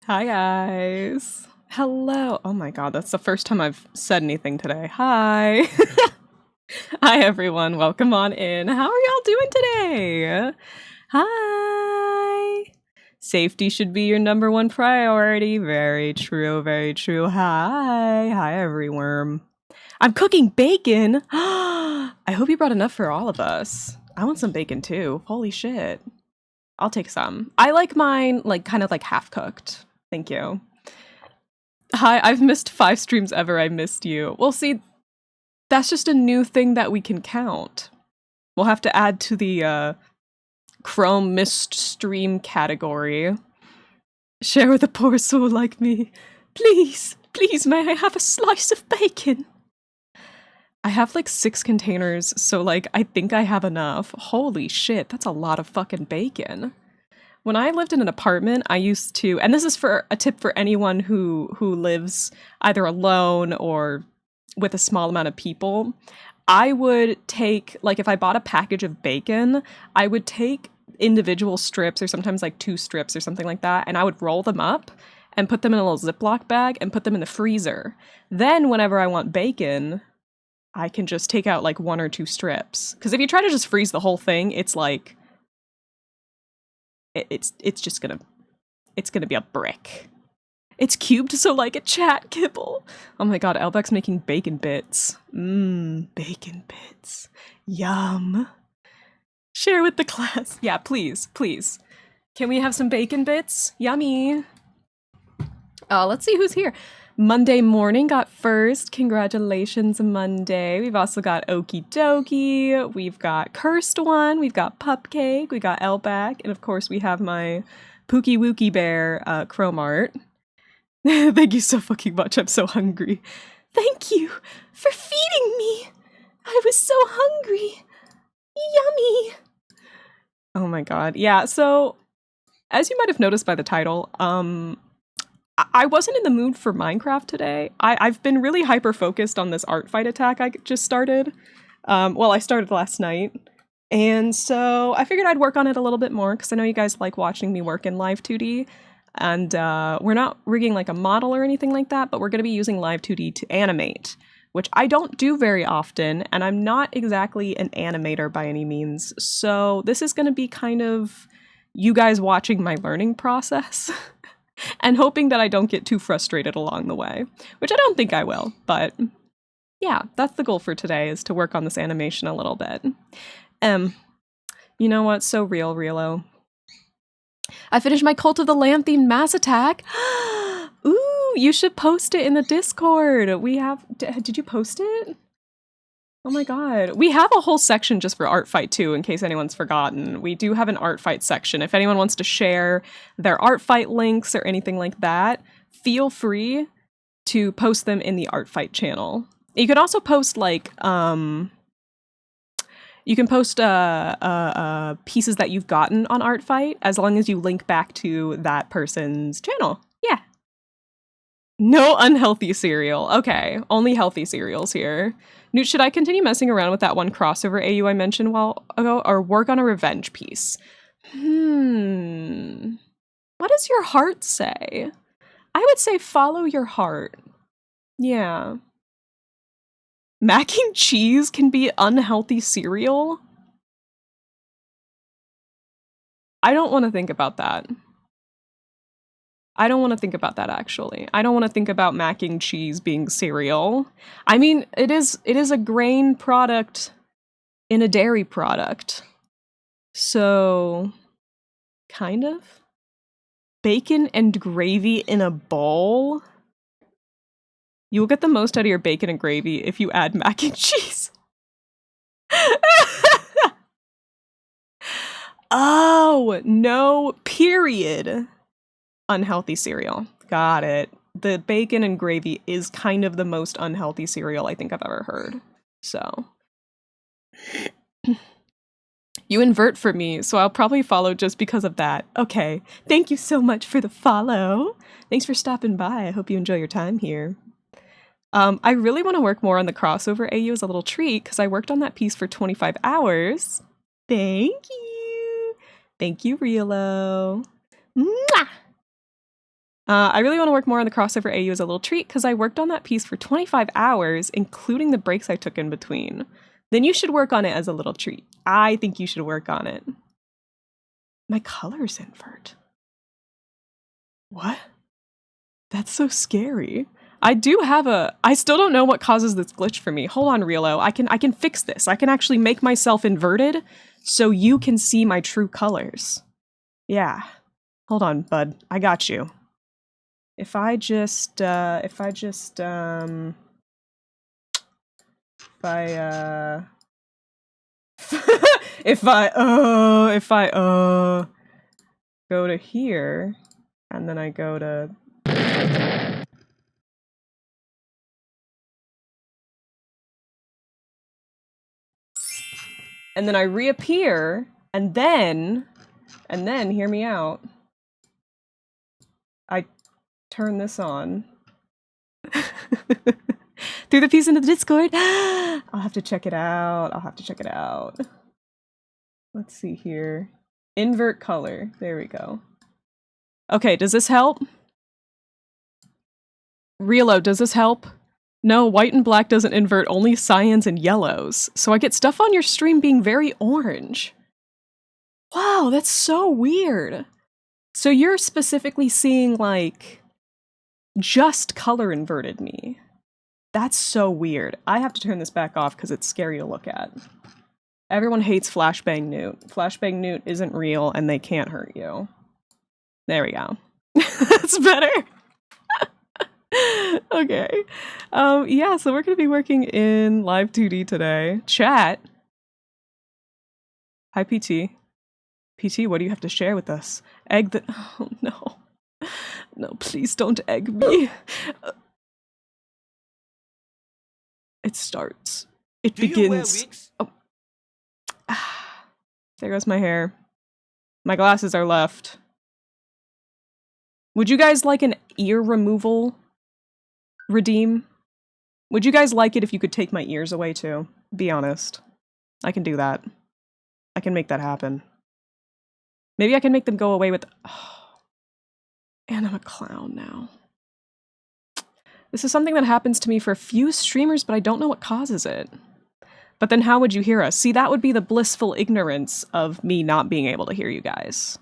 Hi guys. Hello. Oh my god, that's the first time I've said anything today. Hi. Hi everyone. Welcome on in. How are y'all doing today? Hi. Safety should be your number one priority. Very true, very true. Hi. Hi everyone. I'm cooking bacon. I hope you brought enough for all of us. I want some bacon too. Holy shit. I'll take some. I like mine like kind of like half cooked. Thank you. Hi, I've missed 5 streams ever. I missed you. Well, see, that's just a new thing that we can count. We'll have to add to the Chrome missed stream category. Share with a poor soul like me. Please, please, may I have a slice of bacon? I have like 6 containers, so like I think I have enough. Holy shit, that's a lot of fucking bacon. When I lived in an apartment, I used to, and this is for a tip for anyone who lives either alone or with a small amount of people. I would take, like, if I bought a package of bacon, I would take individual strips or sometimes like 2 strips or something like that, and I would roll them up and put them in a little Ziploc bag and put them in the freezer. Then whenever I want bacon, I can just take out like 1 or 2 strips. Because if you try to just freeze the whole thing, it's like it's gonna be a brick. It's cubed, so like a chat kibble. Oh my god, Elbeck's making bacon bits. Bacon bits. Yum. Share with the class. Yeah, please, please. Can we have some bacon bits? Yummy. Let's see who's here. Monday morning got first. Congratulations, Monday. We've also got Okie Dokie. We've got Cursed One. We've got Pupcake. We got Elback. And of course, we have my Pookie Wookie Bear Chrome art. Thank you so fucking much. I'm so hungry. Thank you for feeding me. I was so hungry. Yummy. Oh my god. Yeah, so as you might have noticed by the title, I wasn't in the mood for Minecraft today. I've been really hyper-focused on this Artfight attack I just started. I started last night. And so I figured I'd work on it a little bit more, because I know you guys like watching me work in Live 2D. And we're not rigging like a model or anything like that, but we're going to be using Live 2D to animate, which I don't do very often, and I'm not exactly an animator by any means. So this is going to be kind of you guys watching my learning process. And hoping that I don't get too frustrated along the way, which I don't think I will, but yeah, that's the goal for today, is to work on this animation a little bit. You know what? So real, Realo. I finished my Cult of the Lamb themed Mass Attack. Ooh, you should post it in the Discord. We have, did you post it? Oh my god. We have a whole section just for Artfight too, in case anyone's forgotten. We do have an Artfight section. If anyone wants to share their Artfight links or anything like that, feel free to post them in the Artfight channel. You can also post like, you can post pieces that you've gotten on Artfight, as long as you link back to that person's channel. Yeah. No unhealthy cereal. Okay, only healthy cereals here. Newt, should I continue messing around with that one crossover AU I mentioned a while ago, or work on a revenge piece? What does your heart say? I would say follow your heart. Yeah. Mac and cheese can be unhealthy cereal? I don't want to think about that. I don't want to think about that, actually. I don't want to think about mac and cheese being cereal. I mean, it is a grain product in a dairy product. So, kind of. Bacon and gravy in a bowl? You will get the most out of your bacon and gravy if you add mac and cheese. Oh, no, period. Unhealthy cereal. Got it. The bacon and gravy is kind of the most unhealthy cereal I think I've ever heard. So. You invert for me, so I'll probably follow just because of that. Okay. Thank you so much for the follow. Thanks for stopping by. I hope you enjoy your time here. I really want to work more on the crossover AU as a little treat, because I worked on that piece for 25 hours. Thank you. Thank you, Realo. Mwah! I really want to work more on the crossover AU as a little treat because I worked on that piece for 25 hours, including the breaks I took in between. Then you should work on it as a little treat. I think you should work on it. My colors invert. What? That's so scary. I still don't know what causes this glitch for me. Hold on, Realo. I can fix this. I can actually make myself inverted so you can see my true colors. Yeah. Hold on, bud. I got you. If I go to here and then I go to and then I reappear and then hear me out. I turn this on. Threw the piece into the Discord. I'll have to check it out. Let's see here. Invert color. There we go. Okay, does this help? Realo, does this help? No, white and black doesn't invert, only cyans and yellows. So I get stuff on your stream being very orange. Wow, that's so weird. So you're specifically seeing, like, just color inverted me. That's so weird. I have to turn this back off because it's scary to look at. Everyone hates Flashbang Newt. Flashbang Newt isn't real and they can't hurt you. There we go. That's better. Okay. Yeah, so we're going to be working in Live 2D today. Chat. Hi, PT. PT, what do you have to share with us? Egg the... Oh, no. No, please don't egg me. It starts. It begins. You wear wigs? Oh. There goes my hair. My glasses are left. Would you guys like an ear removal redeem? Would you guys like it if you could take my ears away too? Be honest. I can do that. I can make that happen. Maybe I can make them go away with... Oh. And I'm a clown now. This is something that happens to me for a few streamers, but I don't know what causes it. But then how would you hear us? See, that would be the blissful ignorance of me not being able to hear you guys.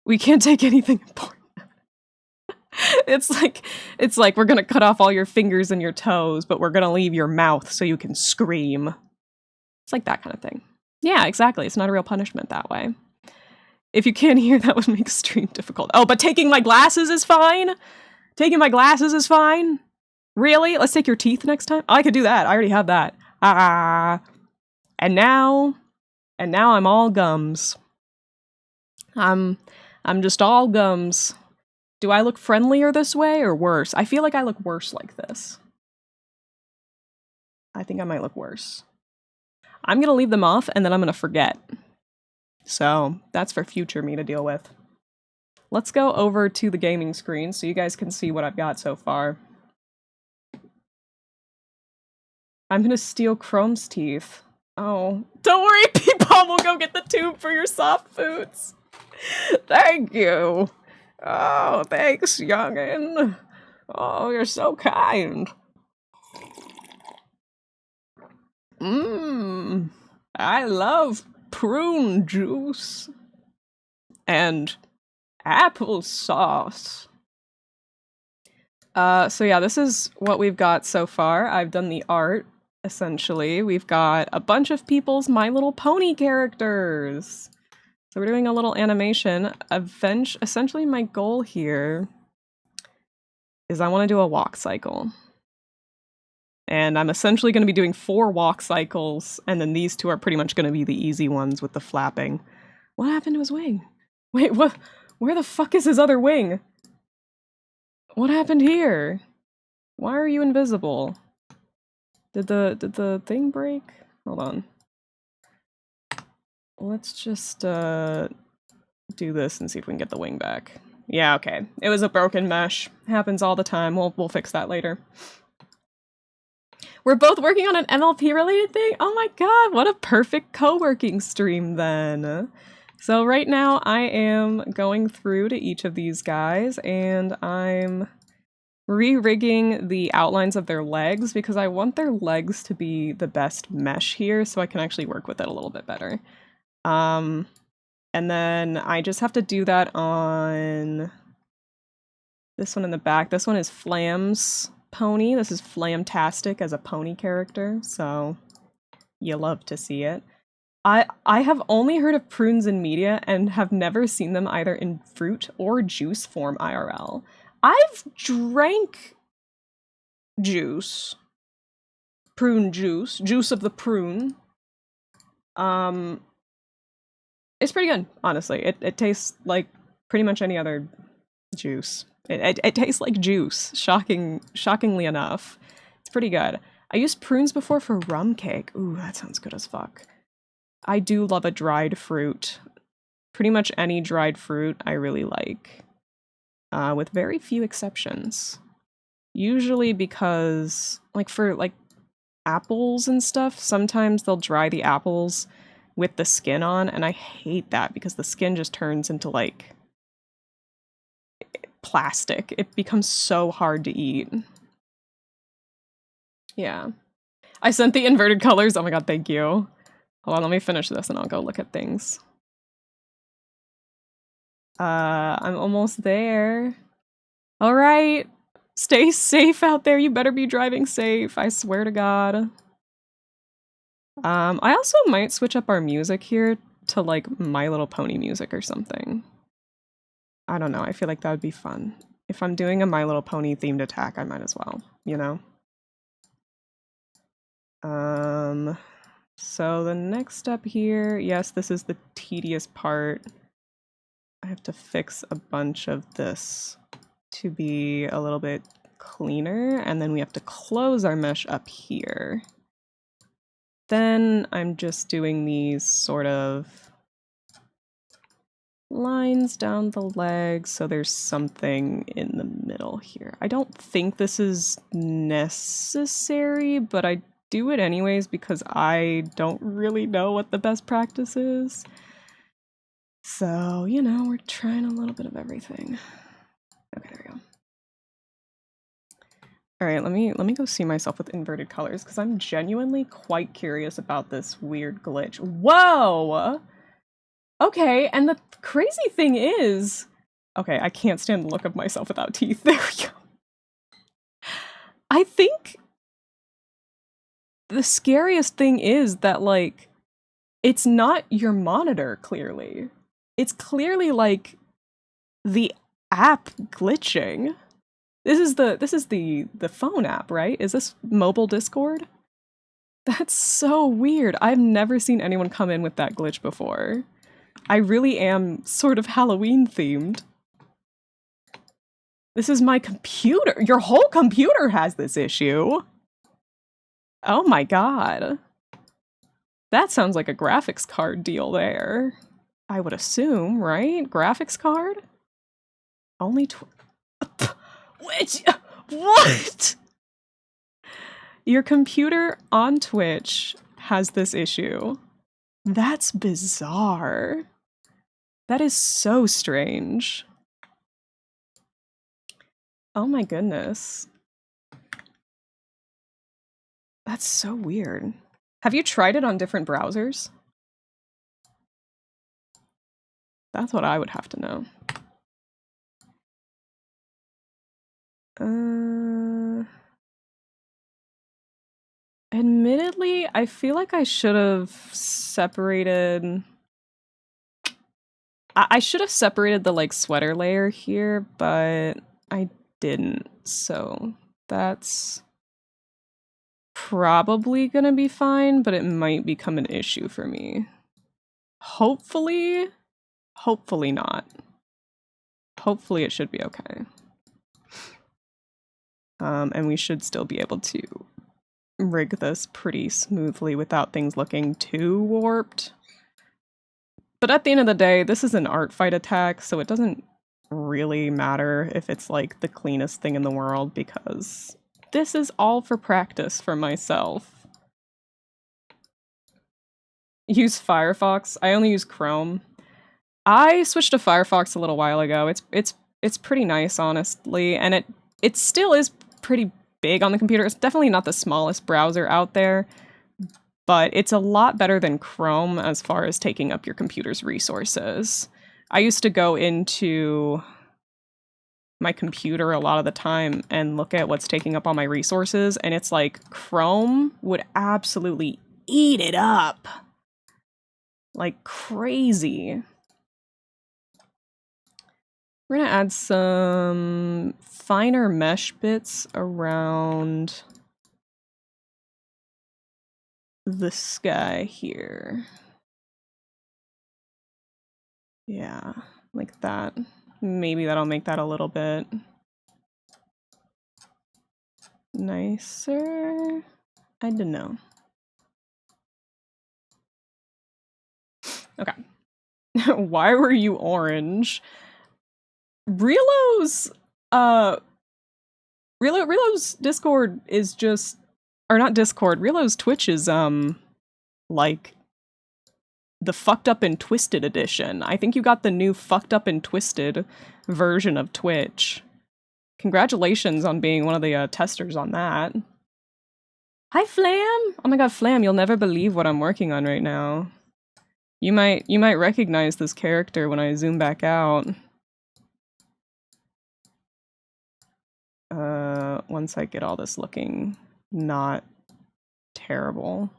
We can't take anything important. It's like we're gonna cut off all your fingers and your toes, but we're gonna leave your mouth so you can scream. It's like that kind of thing. Yeah, exactly. It's not a real punishment that way. If you can't hear, that would make stream difficult. Oh, but taking my glasses is fine? Taking my glasses is fine? Really? Let's take your teeth next time? Oh, I could do that. I already have that. And now I'm all gums. I'm just all gums. Do I look friendlier this way or worse? I feel like I look worse like this. I think I might look worse. I'm gonna leave them off and then I'm gonna forget. So that's for future me to deal with. Let's go over to the gaming screen so you guys can see what I've got so far. I'm gonna steal Chrome's teeth. Oh, don't worry, Peepaw will go get the tube for your soft foods. Thank you. Oh, thanks, youngin'. Oh, you're so kind. I love prune juice. And applesauce. So yeah, this is what we've got so far. I've done the art, essentially. We've got a bunch of people's My Little Pony characters. So we're doing a little animation. Essentially my goal here is I want to do a walk cycle. And I'm essentially going to be doing 4 walk cycles, and then these 2 are pretty much going to be the easy ones with the flapping. What happened to his wing? Wait, what? Where the fuck is his other wing? What happened here? Why are you invisible? Did the thing break? Hold on. Let's just do this and see if we can get the wing back. Yeah, okay. It was a broken mesh. Happens all the time. We'll fix that later. We're both working on an NLP related thing? Oh my god, what a perfect co-working stream then. So right now I am going through to each of these guys and I'm re-rigging the outlines of their legs because I want their legs to be the best mesh here so I can actually work with it a little bit better. And then I just have to do that on this one in the back. This one is Flam's pony. This is Flamtastic as a pony character, so you love to see it. I have only heard of prunes in media and have never seen them either in fruit or juice form IRL. I've drank juice. Prune juice. Juice of the prune. It's pretty good, honestly. It tastes like pretty much any other juice. It tastes like juice, shockingly enough. It's pretty good. I used prunes before for rum cake. Ooh, that sounds good as fuck. I do love a dried fruit. Pretty much any dried fruit I really like. With very few exceptions. Usually because, like for like apples and stuff, sometimes they'll dry the apples with the skin on, and I hate that because the skin just turns into like plastic. It becomes so hard to eat. Yeah. I sent the inverted colors. Oh my god, thank you. Hold on, let me finish this and I'll go look at things. I'm almost there. Alright. Stay safe out there. You better be driving safe. I swear to god. I also might switch up our music here to like My Little Pony music or something. I don't know. I feel like that would be fun. If I'm doing a My Little Pony themed attack, I might as well, you know? So the next step here, yes, this is the tedious part. I have to fix a bunch of this to be a little bit cleaner, and then we have to close our mesh up here. Then I'm just doing these sort of lines down the legs, so there's something in the middle here. I don't think this is necessary, but I do it anyways because I don't really know what the best practice is. So, you know, we're trying a little bit of everything. Okay, there we go. Alright, let me go see myself with inverted colors, because I'm genuinely quite curious about this weird glitch. Whoa! Okay, and the crazy thing is... Okay, I can't stand the look of myself without teeth. There we go. I think the scariest thing is that, like, it's not your monitor, clearly. It's clearly, like, the app glitching. This is the phone app, right? Is this mobile Discord? That's so weird. I've never seen anyone come in with that glitch before. I really am sort of Halloween themed. This is my computer. Your whole computer has this issue. Oh my god. That sounds like a graphics card deal there. I would assume, right? Graphics card? Only Which? What? Your computer on Twitch has this issue. That's bizarre. That is so strange. Oh my goodness. That's so weird. Have you tried it on different browsers? That's what I would have to know. Admittedly, I feel like I should have separated... I should have separated the, like, sweater layer here, but I didn't, so that's probably gonna be fine, but it might become an issue for me. Hopefully not. Hopefully it should be okay. And we should still be able to rig this pretty smoothly without things looking too warped. But at the end of the day, this is an Artfight attack, so it doesn't really matter if it's like the cleanest thing in the world, because this is all for practice for myself. Use Firefox. I only use Chrome. I switched to Firefox a little while ago. It's pretty nice, honestly, and it still is pretty big on the computer. It's definitely not the smallest browser out there, but it's a lot better than Chrome as far as taking up your computer's resources. I used to go into my computer a lot of the time and look at what's taking up all my resources, and it's like Chrome would absolutely eat it up like crazy. We're gonna add some finer mesh bits around the sky here. Yeah, like that. Maybe that'll make that a little bit nicer. I don't know. Okay. Why were you orange? Relo's Relo's Discord is just, or not Discord, Relo's Twitch is like the fucked up and twisted edition. I think you got the new fucked up and twisted version of Twitch. Congratulations on being one of the testers on that. Hi Flam! Oh my god, Flam, you'll never believe what I'm working on right now. You might recognize this character when I zoom back out. Once I get all this looking not terrible.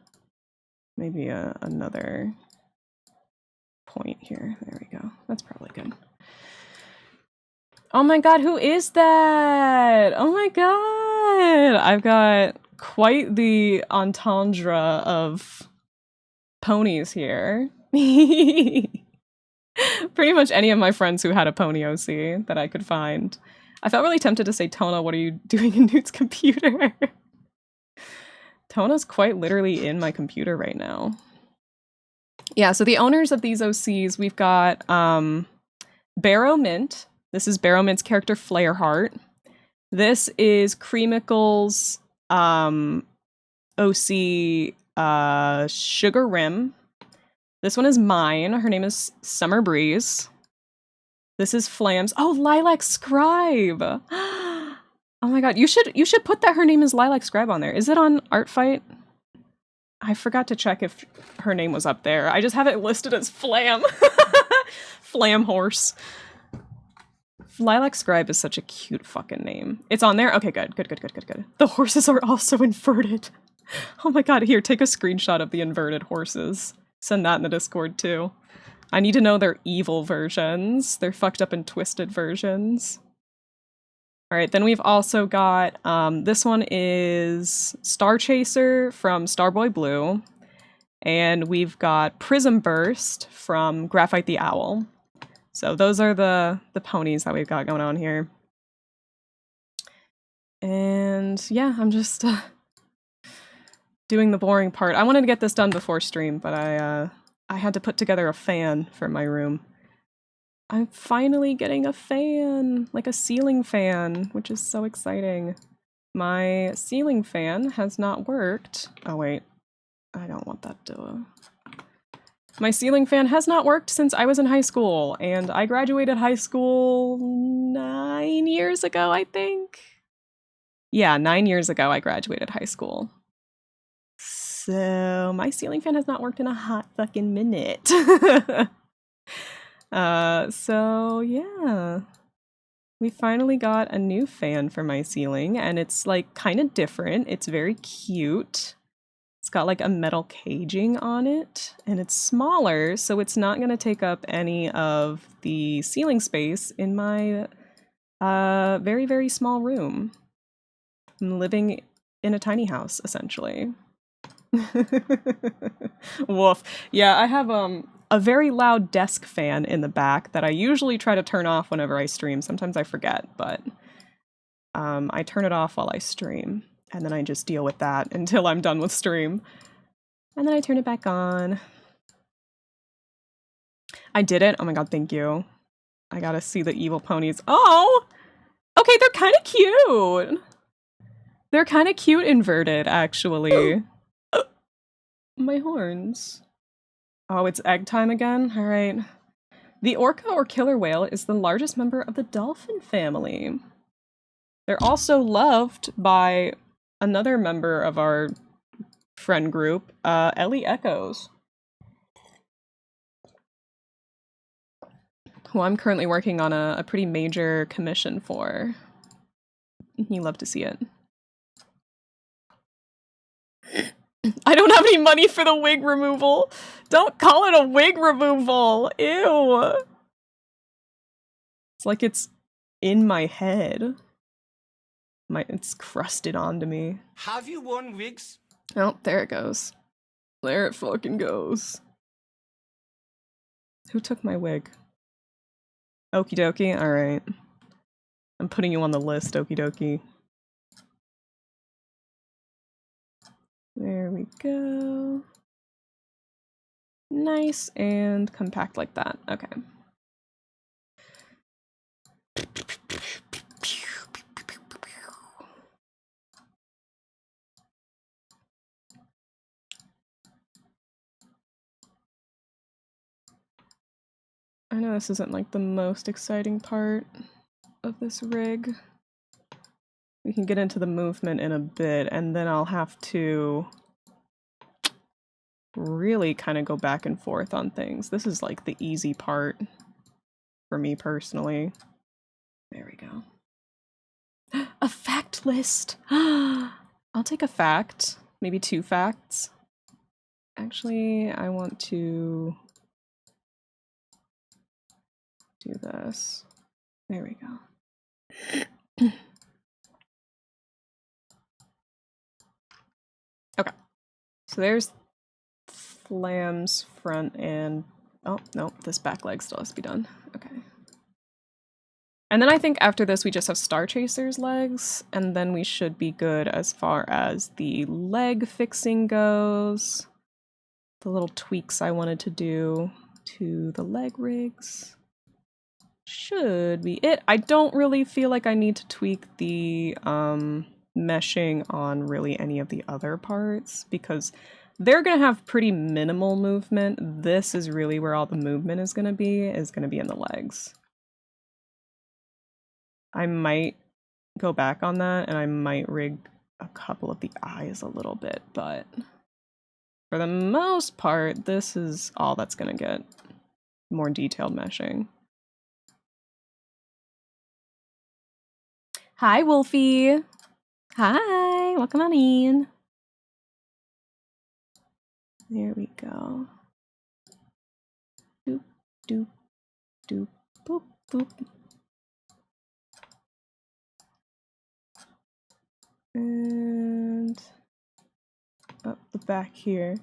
Maybe another point here. There we go. That's probably good. Oh my god, who is that? Oh my god! I've got quite the entendre of ponies here. Pretty much any of my friends who had a pony OC that I could find. I felt really tempted to say, Tona, what are you doing in Newt's computer? Tona's quite literally in my computer right now. Yeah, so the owners of these OCs, we've got Barrow Mint. This is Barrow Mint's character Flareheart. This is Creamicle's OC Sugar Rim. This one is mine. Her name is Summer Breeze. This is Flam's. Oh, Lilac Scribe. Oh my god, you should put that her name is Lilac Scribe on there. Is it on Artfight? I forgot to check if her name was up there. I just have it listed as Flam. Flam Horse. Lilac Scribe is such a cute fucking name. It's on there? Okay, good. The horses are also inverted. Oh my god, here, take a screenshot of the inverted horses. Send that in the Discord too. I need to know their evil versions. Their fucked up and twisted versions. Alright, then we've also got, this one is Star Chaser from Starboy Blue. And we've got Prism Burst from Graphite the Owl. So those are the ponies that we've got going on here. And yeah, I'm just doing the boring part. I wanted to get this done before stream, but I had to put together a fan for my room. I'm finally getting a fan, like a ceiling fan, which is so exciting. My ceiling fan has not worked. Oh wait, I don't want that to... My ceiling fan has not worked since I was in high school, and I graduated high school 9 years ago, I think? Yeah, 9 years ago I graduated high school. So my ceiling fan has not worked in a hot fucking minute. So yeah. We finally got a new fan for my ceiling, and it's like kind of different. It's very cute. It's got like a metal caging on it, and it's smaller, so it's not going to take up any of the ceiling space in my very, very small room. I'm living in a tiny house, essentially. Woof. Yeah, I have a very loud desk fan in the back that I usually try to turn off whenever I stream. Sometimes I forget, but I turn it off while I stream, and then I just deal with that until I'm done with stream. And then I turn it back on. I did it. Oh my god, thank you. I gotta see the evil ponies. Oh! Okay, they're kind of cute. They're kind of cute inverted, actually. My horns. Oh, it's egg time again? Alright. The orca or killer whale is the largest member of the dolphin family. They're also loved by another member of our friend group, Ellie Echoes, who I'm currently working on a pretty major commission for. You love to see it. I don't have any money for the wig removal. Don't call it a wig removal. Ew. It's like it's in my head. It's crusted onto me. Have you worn wigs? Oh, there it goes. There it fucking goes. Who took my wig? Okie dokie, alright. I'm putting you on the list, okie dokie. There we go. Nice and compact like that. Okay. I know this isn't like the most exciting part of this rig. We can get into the movement in a bit, and then I'll have to really kind of go back and forth on things. This is like the easy part for me personally. There we go. A fact list! I'll take a fact. Maybe 2 facts. Actually, I want to do this. There we go. Okay. So there's Flam's front and... oh, no, this back leg still has to be done. Okay. And then I think after this we just have Star Chaser's legs, and then we should be good as far as the leg fixing goes. The little tweaks I wanted to do to the leg rigs should be it. I don't really feel like I need to tweak the meshing on really any of the other parts because they're gonna have pretty minimal movement. This is really where all the movement is gonna be in the legs. I might go back on that and I might rig a couple of the eyes a little bit, but for the most part, this is all that's gonna get more detailed meshing. Hi, Wolfie. Hi, welcome on in. There we go. Doop, doop, doop, boop, boop. And up the back here.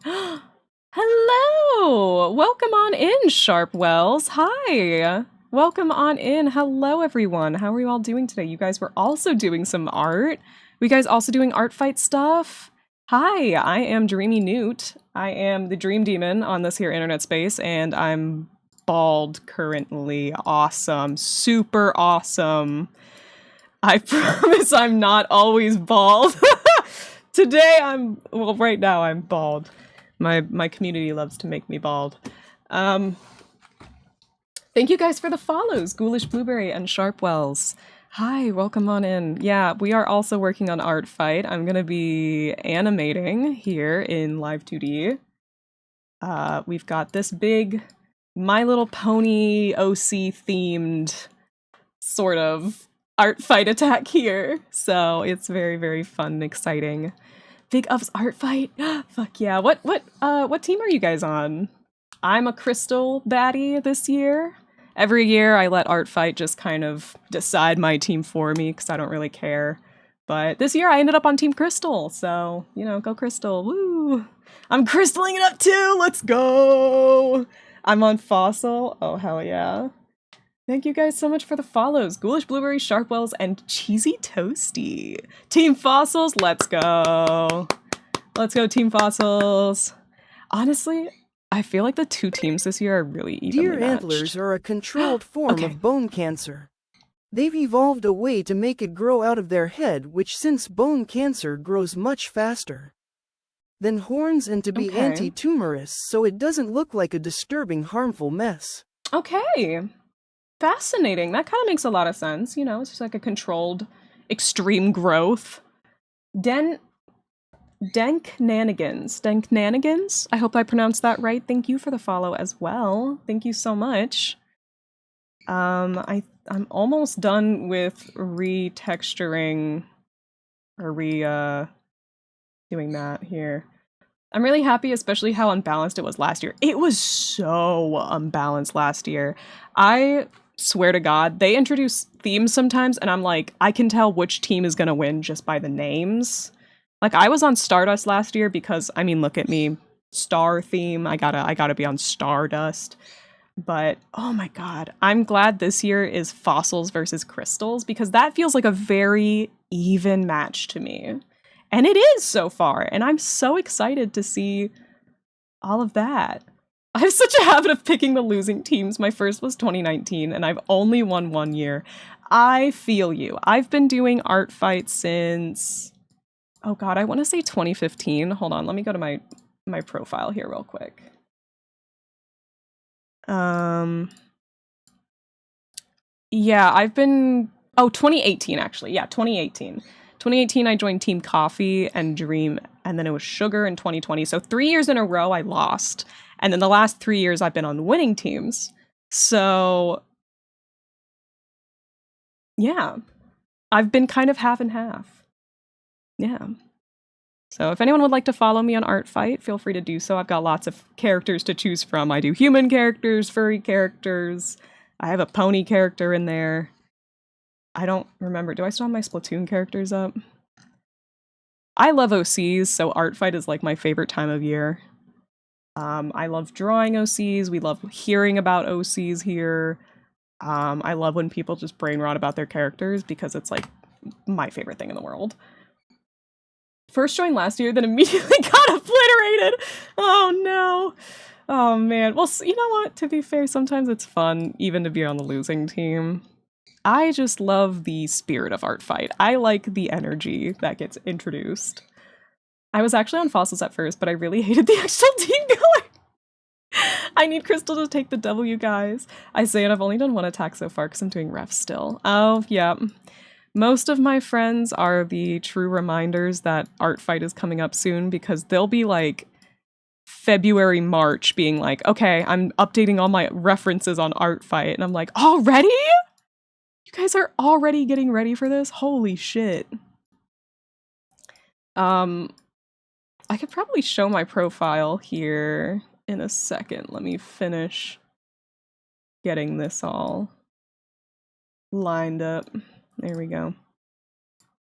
Hello! Welcome on in, Sharpwells. Hi! Welcome on in. Hello, everyone. How are you all doing today? You guys were also doing some art. Were you guys also doing Artfight stuff? Hi, I am Dreamy Newt. I am the Dream Demon on this here internet space, and I'm bald currently. Awesome. Super awesome. I promise I'm not always bald. Today well, right now I'm bald. My community loves to make me bald. Thank you guys for the follows, Ghoulish Blueberry and Sharpwells. Hi, welcome on in. Yeah, we are also working on Artfight. I'm gonna be animating here in Live 2D. We've got this big My Little Pony OC themed sort of Artfight attack here. So it's very, very fun and exciting. Big Ups Artfight. Fuck yeah. What team are you guys on? I'm a Crystal baddie this year. Every year I let Artfight just kind of decide my team for me because I don't really care. But this year I ended up on Team Crystal, so, you know, go Crystal, woo! I'm crystaling it up too, let's go! I'm on Fossil, oh hell yeah. Thank you guys so much for the follows. Ghoulish Blueberry, Sharpwells, and Cheesy Toasty. Team Fossils, let's go! Let's go, Team Fossils! Honestly, I feel like the 2 teams this year are really evenly matched. Deer antlers are a controlled form of bone cancer. They've evolved a way to make it grow out of their head, which since bone cancer grows much faster than horns and to be anti-tumorous, so it doesn't look like a disturbing, harmful mess. Okay. Fascinating. That kind of makes a lot of sense. You know, it's just like a controlled extreme growth. Denknanigans. I hope I pronounced that right. Thank you for the follow as well. Thank you so much. I'm almost done with retexturing or doing that here. I'm really happy, especially how unbalanced it was last year. It was so unbalanced last year. I swear to God, they introduce themes sometimes, and I'm like, I can tell which team is gonna win just by the names. Like, I was on Stardust last year because, I mean, look at me, star theme. I gotta be on Stardust. But oh my God, I'm glad this year is fossils versus crystals because that feels like a very even match to me. And it is so far, and I'm so excited to see all of that. I have such a habit of picking the losing teams. My first was 2019, and I've only won 1 year. I feel you. I've been doing Artfight since, oh God, I want to say 2015. Hold on, let me go to my profile here real quick. Yeah, I've been, 2018 actually. Yeah, 2018. 2018, I joined Team Coffee and Dream, and then it was Sugar in 2020. So 3 years in a row, I lost. And then the last 3 years, I've been on winning teams. So, yeah, I've been kind of half and half. Yeah. So if anyone would like to follow me on Artfight, feel free to do so. I've got lots of characters to choose from. I do human characters, furry characters. I have a pony character in there. I don't remember. Do I still have my Splatoon characters up? I love OCs, so Artfight is like my favorite time of year. I love drawing OCs. We love hearing about OCs here. I love when people just brain rot about their characters because it's like my favorite thing in the world. First joined last year, then immediately got obliterated. Oh no. Oh man. Well, you know what? To be fair, sometimes it's fun even to be on the losing team. I just love the spirit of Artfight. I like the energy that gets introduced. I was actually on fossils at first, but I really hated the actual team going. I need Crystal to take the W, guys. I say it, I've only done one attack so far because I'm doing ref still. Oh, yeah. Most of my friends are the true reminders that Artfight is coming up soon because they'll be like February, March being like, okay, I'm updating all my references on Artfight. And I'm like, already? You guys are already getting ready for this? Holy shit. I could probably show my profile here in a second. Let me finish getting this all lined up. There we go.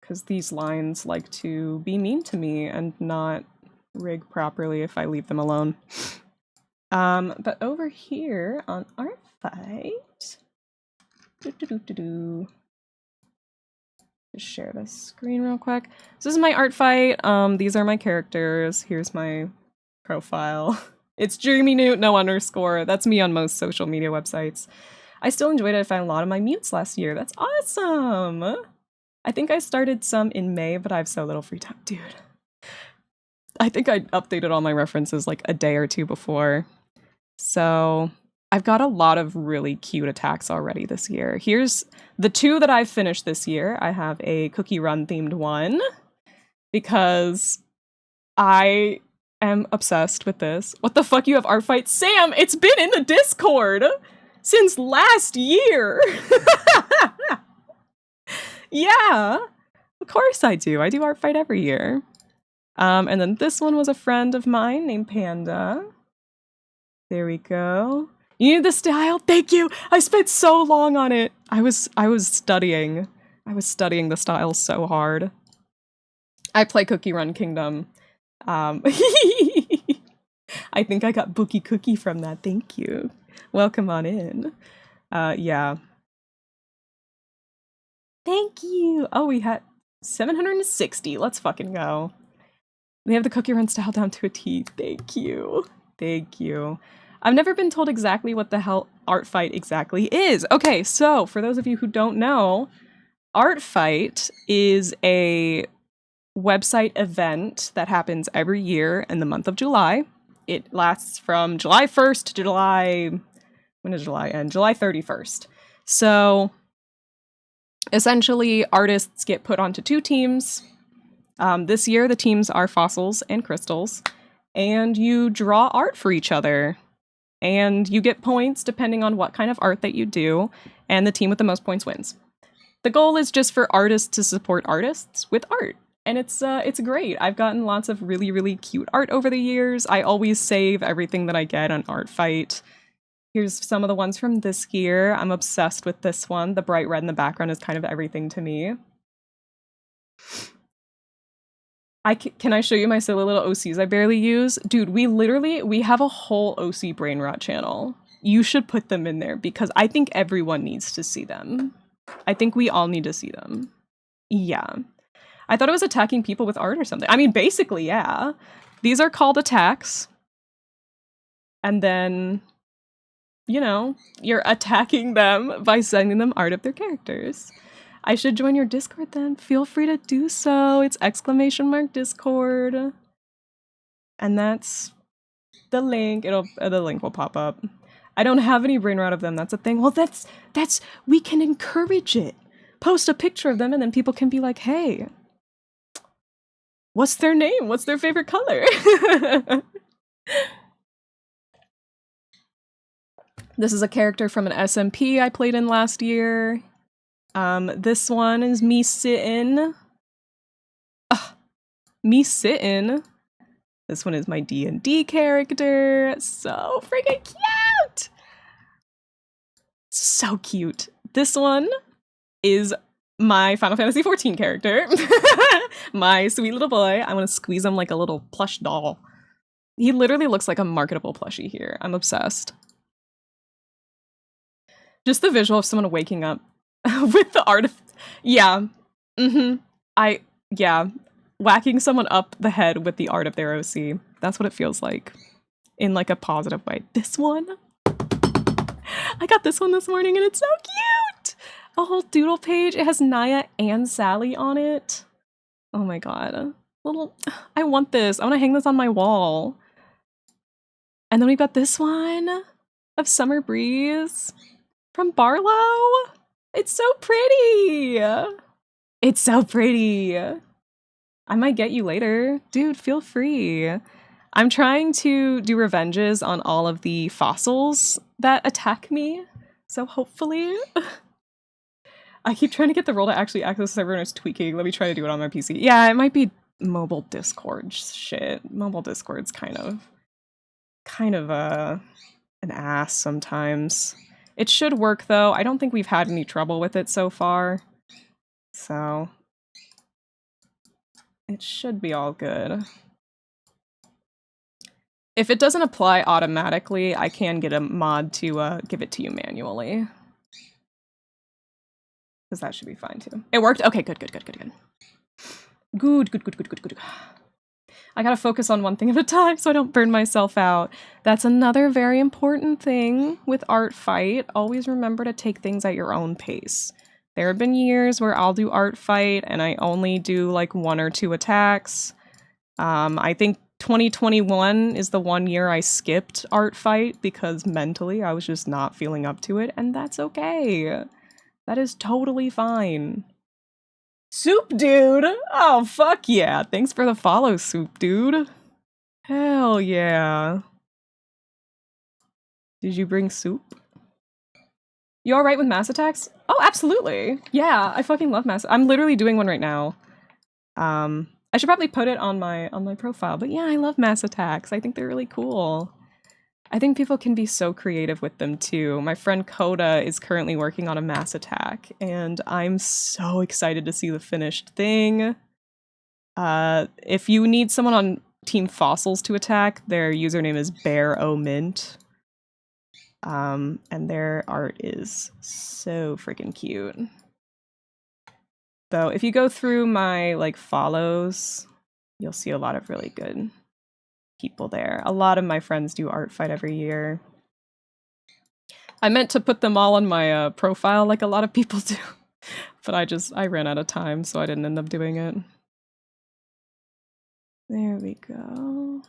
Because these lines like to be mean to me and not rig properly if I leave them alone. But over here on Artfight, just share this screen real quick. So this is my Artfight. These are my characters. Here's my profile. It's Dreamy Newt, no underscore. That's me on most social media websites. I still enjoyed it. I found a lot of my mutes last year. That's awesome. I think I started some in May, but I have so little free time. Dude. I think I updated all my references like a day or two before. So I've got a lot of really cute attacks already this year. Here's the two that I've finished this year. I have a Cookie Run themed one because I am obsessed with this. What the fuck, you have Artfight? Sam, it's been in the Discord since last year. Yeah, of course I do. I do Artfight every year. And then this one was a friend of mine named Panda. There we go. You need the style? Thank you. I spent so long on it. I was studying. I was studying the style so hard. I play Cookie Run Kingdom. I think I got Bookie Cookie from that. Thank you. Welcome on in. Yeah. Thank you. Oh, we had 760. Let's fucking go. We have the Cookie Run style down to a T. Thank you. Thank you. I've never been told exactly what the hell Artfight exactly is. Okay, so for those of you who don't know, Artfight is a website event that happens every year in the month of July. It lasts from July 1st to July when does July end? July 31st. So essentially, artists get put onto 2 teams. This year, the teams are fossils and crystals, and you draw art for each other. And you get points depending on what kind of art that you do, and the team with the most points wins. The goal is just for artists to support artists with art. And it's great. I've gotten lots of really, really cute art over the years. I always save everything that I get on Artfight. Here's some of the ones from this year. I'm obsessed with this one. The bright red in the background is kind of everything to me. Can I show you my silly little OCs I barely use? Dude, we have a whole OC brain rot channel. You should put them in there because I think everyone needs to see them. I think we all need to see them. Yeah. I thought it was attacking people with art or something. I mean, basically, yeah. These are called attacks. And then, you know, you're attacking them by sending them art of their characters. I should join your Discord then. Feel free to do so. It's !Discord. And that's the link. The link will pop up. I don't have any brain rot of them. That's a thing. Well, that's we can encourage it. Post a picture of them and then people can be like, hey, what's their name? What's their favorite color? This is a character from an SMP I played in last year. This one is me sitting. Me sitting. This one is my D&D character. So freaking cute! So cute. This one is my Final Fantasy XIV character. My sweet little boy. I want to squeeze him like a little plush doll. He literally looks like a marketable plushie here. I'm obsessed. Just the visual of someone waking up with the art of... Yeah. Yeah. Whacking someone up the head with the art of their OC. That's what it feels like. In like a positive way. This one? I got this one this morning and it's so cute! A whole doodle page. It has Naya and Sally on it. Oh my god. I want this. I want to hang this on my wall. And then we've got this one of Summer Breeze from Barlow. It's so pretty. It's so pretty. I might get you later. Dude, feel free. I'm trying to do revenges on all of the fossils that attack me. So hopefully... I keep trying to get the role to actually access the server and it's tweaking. Let me try to do it on my PC. Yeah, it might be mobile Discord shit. Mobile Discord's kind of an ass sometimes. It should work though. I don't think we've had any trouble with it so far. So it should be all good. If it doesn't apply automatically, I can get a mod to give it to you manually. Because that should be fine too. It worked? Okay, good. Good. I gotta focus on one thing at a time so I don't burn myself out. That's another very important thing with Artfight. Always remember to take things at your own pace. There have been years where I'll do Artfight and I only do like 1 or 2 attacks. I think 2021 is the one year I skipped Artfight because mentally I was just not feeling up to it, and that's okay. That is totally fine. Soup Dude! Oh, fuck yeah. Thanks for the follow, Soup Dude. Hell yeah. Did you bring soup? You alright with mass attacks? Oh, absolutely. Yeah, I fucking love mass. I'm literally doing one right now. I should probably put it on my profile, but yeah, I love mass attacks. I think they're really cool. I think people can be so creative with them too. My friend Coda is currently working on a mass attack, and I'm so excited to see the finished thing. If you need someone on Team Fossils to attack, their username is BearOMint. And their art is so freaking cute. Though, if you go through my, like, follows, you'll see a lot of really good people there. A lot of my friends do Artfight every year. I meant to put them all on my profile like a lot of people do, but I ran out of time, so I didn't end up doing it. There we go.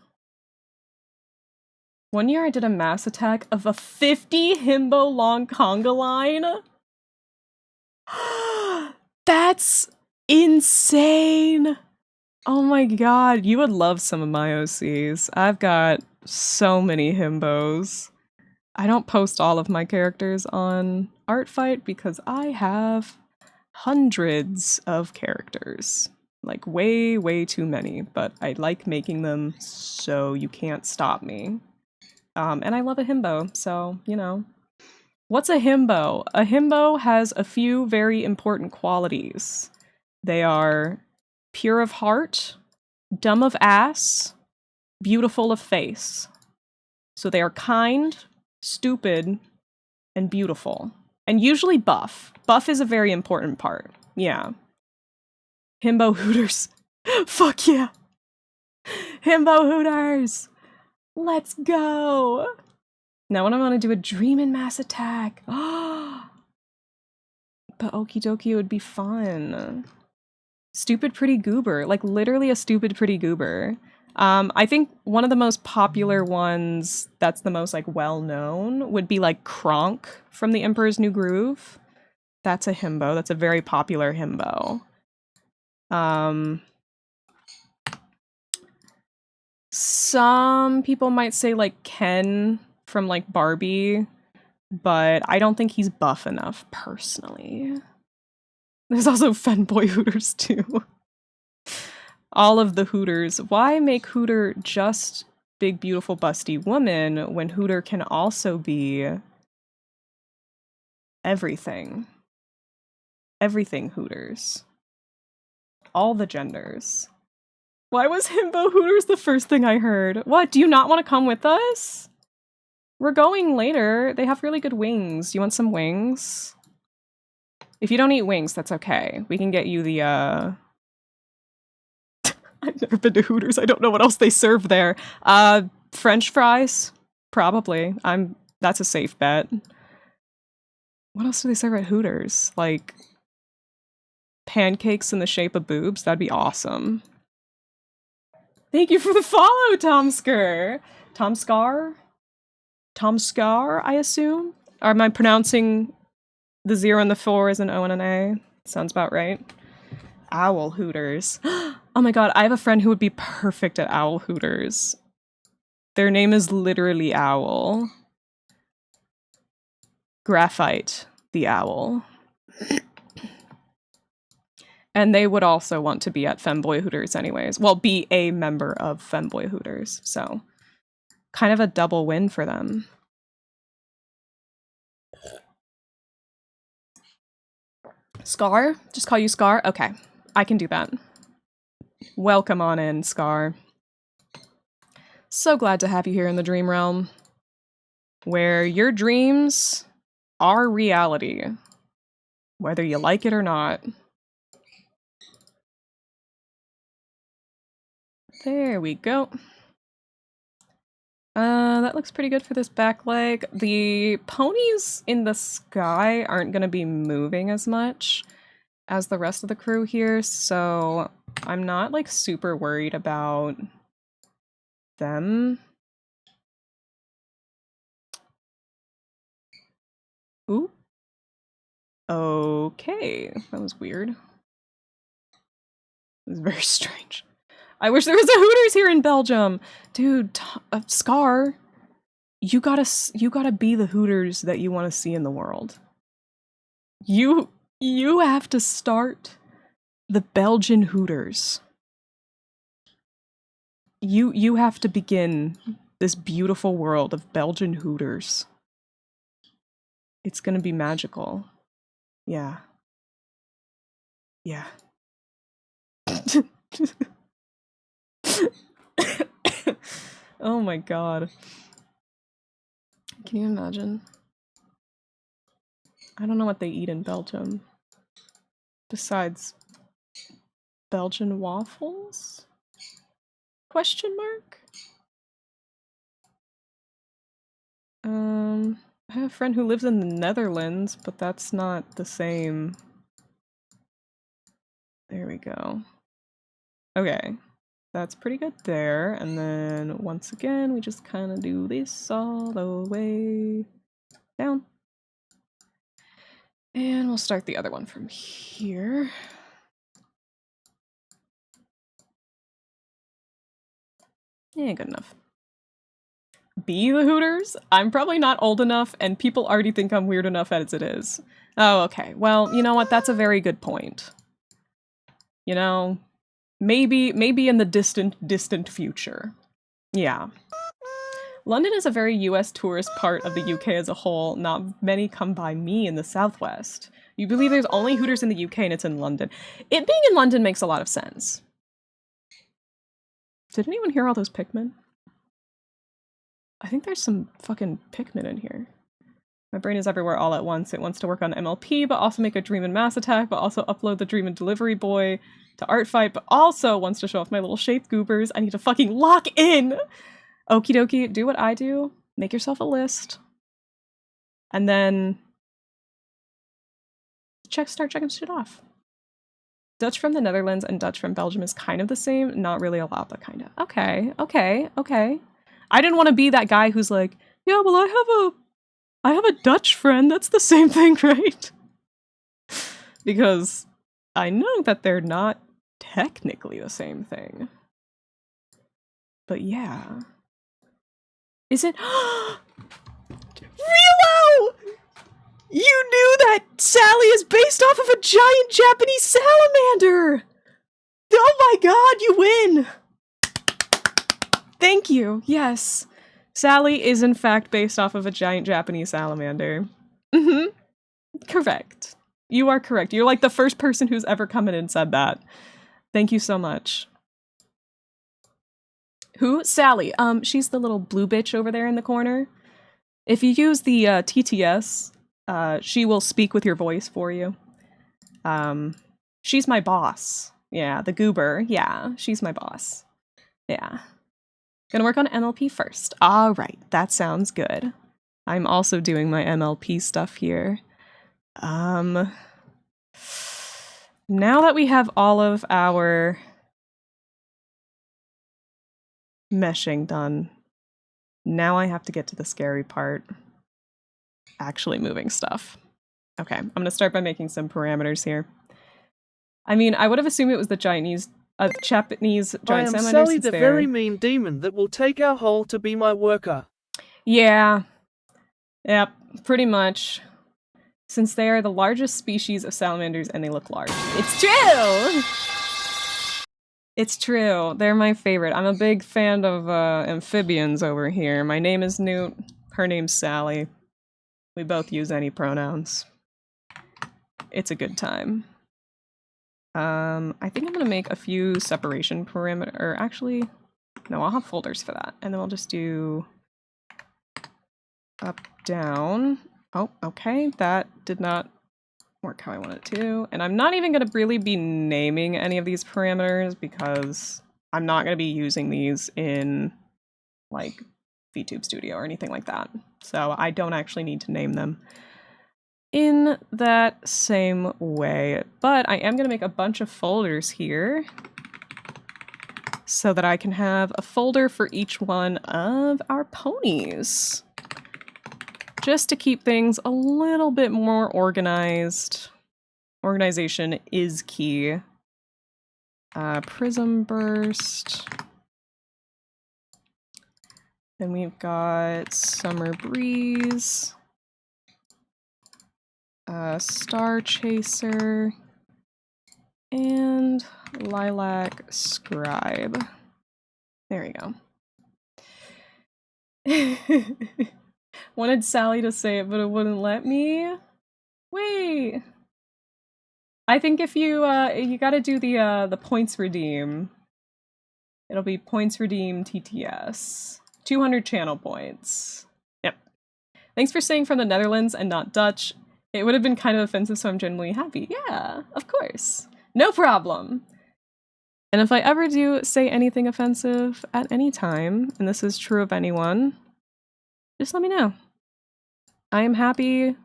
One year I did a mass attack of a 50 himbo long conga line. That's insane. Oh my god, you would love some of my OCs. I've got so many himbos. I don't post all of my characters on Artfight because I have hundreds of characters. Like way, way too many, but I like making them so you can't stop me. And I love a himbo, so, you know. What's a himbo? A himbo has a few very important qualities. They are pure of heart, dumb of ass, beautiful of face. So they are kind, stupid, and beautiful. And usually buff. Buff is a very important part. Yeah. Himbo Hooters. Fuck yeah. Himbo Hooters. Let's go. Now when I want to do a dream and mass attack. But okie dokie would be fun. Stupid pretty goober. Like literally a stupid pretty goober. I think one of the most popular ones that's the most like well-known would be like Kronk from The Emperor's New Groove. That's a himbo. That's a very popular himbo. Some people might say like Ken from like Barbie, but I don't think he's buff enough personally. There's also Femboy Hooters too. All of the Hooters. Why make Hooter just big, beautiful, busty woman when Hooter can also be everything? Everything Hooters. All the genders. Why was Himbo Hooters the first thing I heard? What, do you not want to come with us? We're going later. They have really good wings. Do you want some wings? If you don't eat wings, that's okay. We can get you the, I've never been to Hooters. I don't know what else they serve there. French fries? Probably. That's a safe bet. What else do they serve at Hooters? Like, pancakes in the shape of boobs? That'd be awesome. Thank you for the follow, Tomsker! Tomskar? Tomskar, I assume? Or am I pronouncing the 0 and the 4 as an O and an A? Sounds about right. Owl Hooters. Oh my god, I have a friend who would be perfect at Owl Hooters. Their name is literally Owl. Graphite, the owl. And they would also want to be at Femboy Hooters anyways. Well, be a member of Femboy Hooters, so kind of a double win for them. Scar? Just call you Scar? Okay, I can do that. Welcome on in, Scar. So glad to have you here in the Dream Realm, where your dreams are reality, whether you like it or not. There we go. That looks pretty good for this back leg. The ponies in the sky aren't going to be moving as much as the rest of the crew here, so I'm not, like, super worried about them. Ooh. Okay, that was weird. It was very strange. I wish there was a Hooters here in Belgium! Dude, Scar, you gotta be the Hooters that you want to see in the world. You have to start the Belgian Hooters. You have to begin this beautiful world of Belgian Hooters. It's gonna be magical. Yeah. Yeah. Oh my god. Can you imagine? I don't know what they eat in Belgium. Besides Belgian waffles? Question mark? I have a friend who lives in the Netherlands, but that's not the same. There we go. Okay. That's pretty good there. And then once again, we just kind of do this all the way down. And we'll start the other one from here. Yeah, good enough. Be the Hooters? I'm probably not old enough, and people already think I'm weird enough as it is. Oh, okay. Well, you know what? That's a very good point. You know, maybe in the distant future. Yeah. London is a very US tourist part of the UK as a whole. Not many come by me in the southwest. You believe there's only Hooters in the UK and it's in London. It being in London makes a lot of sense. Did anyone hear all those Pikmin? I think there's some fucking Pikmin in here. My brain is everywhere all at once. It wants to work on MLP, but also make a Dream and Mass Attack, but also upload the Dream and Delivery Boy to Artfight, but also wants to show off my little shape goobers. I need to fucking lock in! Okie dokie, do what I do. Make yourself a list. And then start checking shit off. Dutch from the Netherlands and Dutch from Belgium is kind of the same. Not really a lot, but kind of. Okay. I didn't want to be that guy who's like, yeah, well, I have a Dutch friend. That's the same thing, right? Because I know that they're not technically the same thing. But yeah. Is it? Rilo! You knew that Sally is based off of a giant Japanese salamander! Oh my god, you win! Thank you, yes. Sally is in fact based off of a giant Japanese salamander. Mm-hmm. Correct. You are correct. You're like the first person who's ever come in and said that. Thank you so much. Who? Sally. She's the little blue bitch over there in the corner. If you use the TTS, she will speak with your voice for you. She's my boss. Yeah, the goober. Yeah, she's my boss. Yeah. Gonna work on MLP first. All right, that sounds good. I'm also doing my MLP stuff here. Now that we have all of our meshing done, now I have to get to the scary part. Actually moving stuff. Okay, I'm gonna start by making some parameters here. I mean, I would have assumed it was the Japanese giant salamander. I am Sally, the very mean demon that will take our hole to be my worker. Yeah. Yep, pretty much. Since they are the largest species of salamanders and they look large. It's true! It's true. They're my favorite. I'm a big fan of amphibians over here. My name is Newt. Her name's Sally. We both use any pronouns. It's a good time. I think I'm gonna make a few separation parameter, or actually, no, I'll have folders for that. And then we'll just do up, down. Oh, okay, that did not work how I wanted it to. And I'm not even gonna really be naming any of these parameters because I'm not gonna be using these in like VTube Studio or anything like that. So I don't actually need to name them in that same way. But I am gonna make a bunch of folders here so that I can have a folder for each one of our ponies. Just to keep things a little bit more organized. Organization is key. Prism Burst. Then we've got Summer Breeze. Star Chaser. And Lilac Scribe. There we go. Wanted Sally to say it, but it wouldn't let me. Wait. I think if you you gotta do the points redeem. It'll be points redeem TTS. 200 channel points. Yep. Thanks for saying from the Netherlands and not Dutch. It would have been kind of offensive, so I'm genuinely happy. Yeah, of course. No problem. And if I ever do say anything offensive at any time, and this is true of anyone, just let me know. I am happy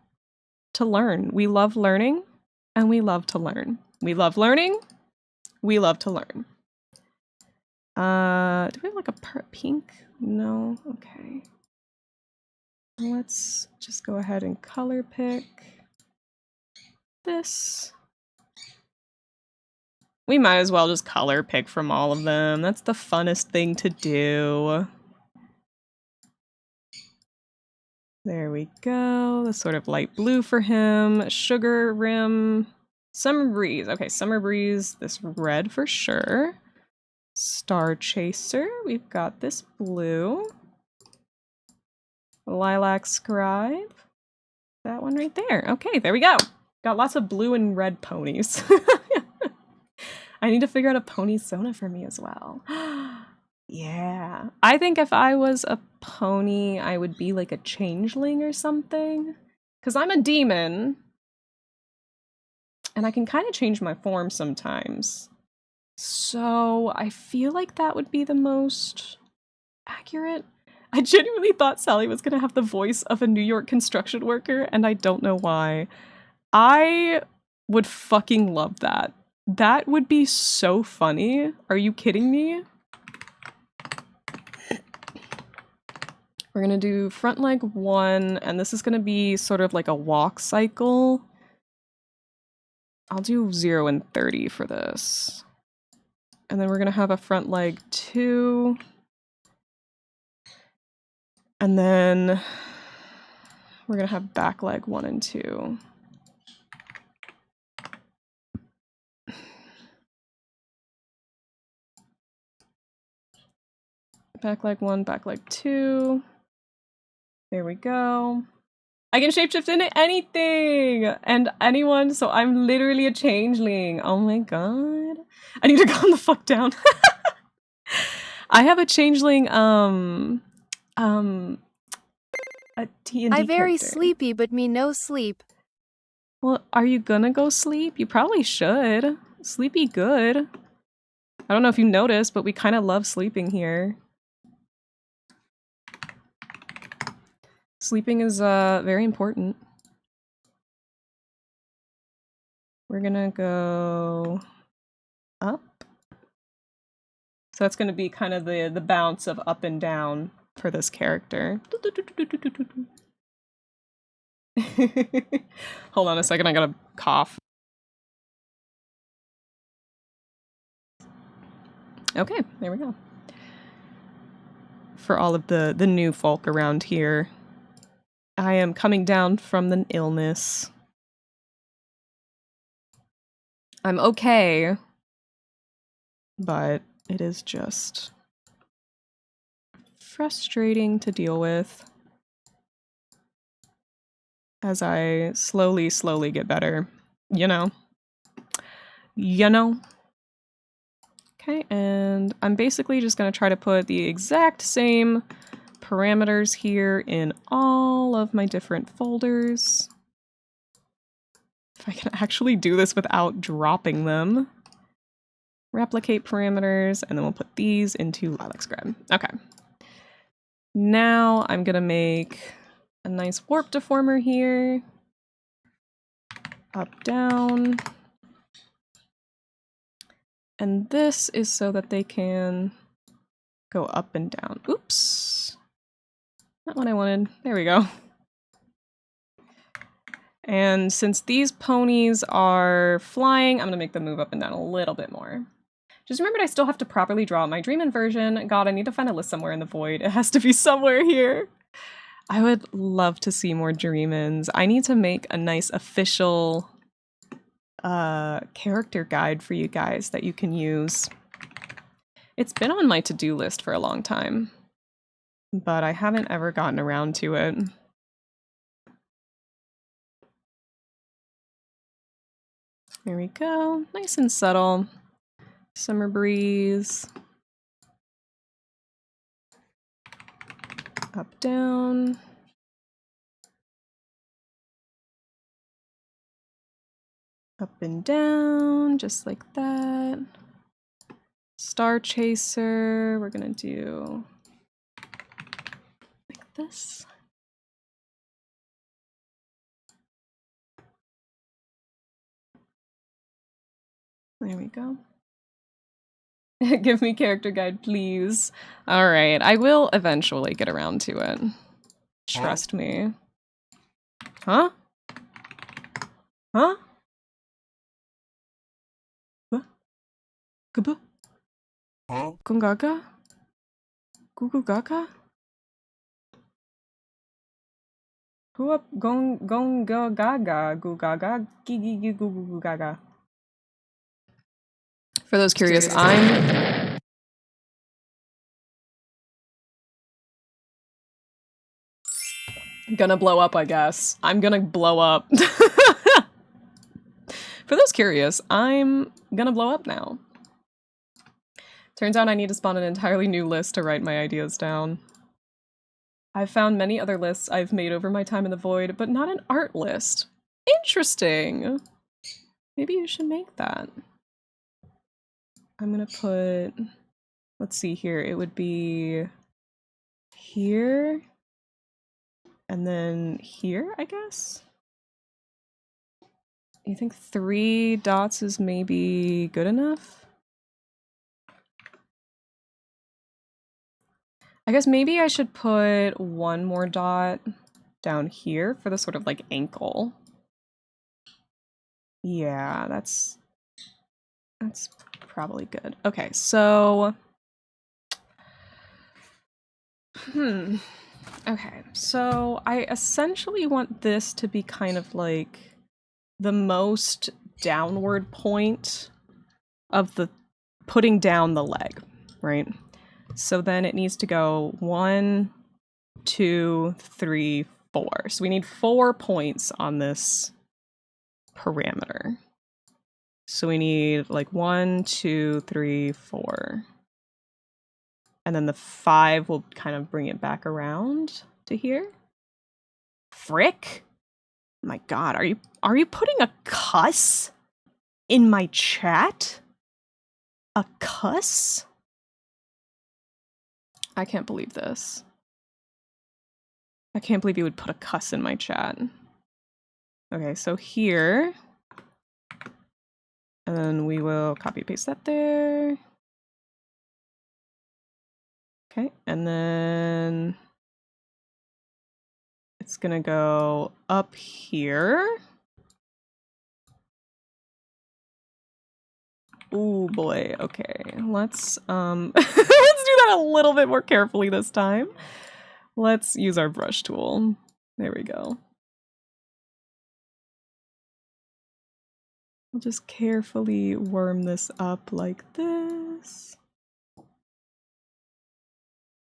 to learn. We love learning, and we love to learn. We love learning. We love to learn. Do we have like a pink? No, okay. Let's just go ahead and color pick this. We might as well just color pick from all of them. That's the funnest thing to do. There we go. The sort of light blue for him. Sugar rim. Summer breeze. Okay, summer breeze. This red for sure. Star chaser. We've got this blue. Lilac scribe. That one right there. Okay, there we go. Got lots of blue and red ponies. I need to figure out a pony Sona for me as well. Yeah. I think if I was a pony, I would be like a changeling or something. Because I'm a demon. And I can kind of change my form sometimes. So I feel like that would be the most accurate. I genuinely thought Sally was going to have the voice of a New York construction worker, and I don't know why. I would fucking love that. That would be so funny. Are you kidding me? We're gonna do front leg 1, and this is gonna be sort of like a walk cycle. I'll do 0 and 30 for this. And then we're gonna have a front leg 2. And then we're gonna have back leg 1 and 2. Back leg 1, back leg 2. There we go. I can shapeshift into anything and anyone, so I'm literally a changeling. Oh my god. I need to calm the fuck down. I have a changeling, a D&D I very character. sleepy, but me no sleep. Well, are you gonna go sleep? You probably should. Sleepy good. I don't know if you noticed, but we kind of love sleeping here. Sleeping is very important. We're gonna go up. So that's gonna be kind of the bounce of up and down for this character. Hold on a second, I gotta cough. Okay, there we go. For all of the new folk around here, I am coming down from an illness. I'm okay, but it is just frustrating to deal with as I slowly get better, you know? You know? Okay, and I'm basically just gonna try to put the exact same parameters here in all of my different folders. If I can actually do this without dropping them. Replicate parameters, and then we'll put these into Lilac Scribe. Okay. Now I'm gonna make a nice warp deformer here. Up, down. And this is so that they can go up and down. Oops. Not what I wanted. There we go. And since these ponies are flying, I'm gonna make them move up and down a little bit more. Just remembered I still have to properly draw my dream inversion. God, I need to find a list somewhere in the void. It has to be somewhere here. I would love to see more dream-ins. I need to make a nice official character guide for you guys that you can use. It's been on my to-do list for a long time, but I haven't ever gotten around to it. There we go. Nice and subtle. Summer breeze. Up, down. Up and down, just like that. Star chaser, we're gonna do like this. There we go. Give me character guide, please. Alright, I will eventually get around to it. Trust me. Huh? Huh? What? Kuba? Gungaga? Gugugaga? Who up gong go gaga gugaga gigi gugugaga? For those curious, I'm gonna blow up, I guess. I'm gonna blow up. For those curious, I'm gonna blow up now. Turns out I need to spawn an entirely new list to write my ideas down. I've found many other lists I've made over my time in the void, but not an art list. Interesting. Maybe you should make that. I'm gonna put, let's see here, it would be here, and then here, I guess? You think 3 dots is maybe good enough? I guess maybe I should put 1 more dot down here for the sort of like ankle. Yeah, that's probably good. Okay, so okay, so I essentially want this to be kind of like the most downward point of the putting down the leg, right? So then it needs to go 1, 2, 3, 4. So we need 4 points on this parameter. So we need like 1, 2, 3, 4. And then the 5 will kind of bring it back around to here. Frick? My god, are you putting a cuss in my chat? A cuss? I can't believe this. I can't believe you would put a cuss in my chat. Okay, so here. And then we will copy paste that there. Okay, and then it's gonna go up here. Oh boy, okay. Let's let's do that a little bit more carefully this time. Let's use our brush tool. There we go. We'll just carefully worm this up like this.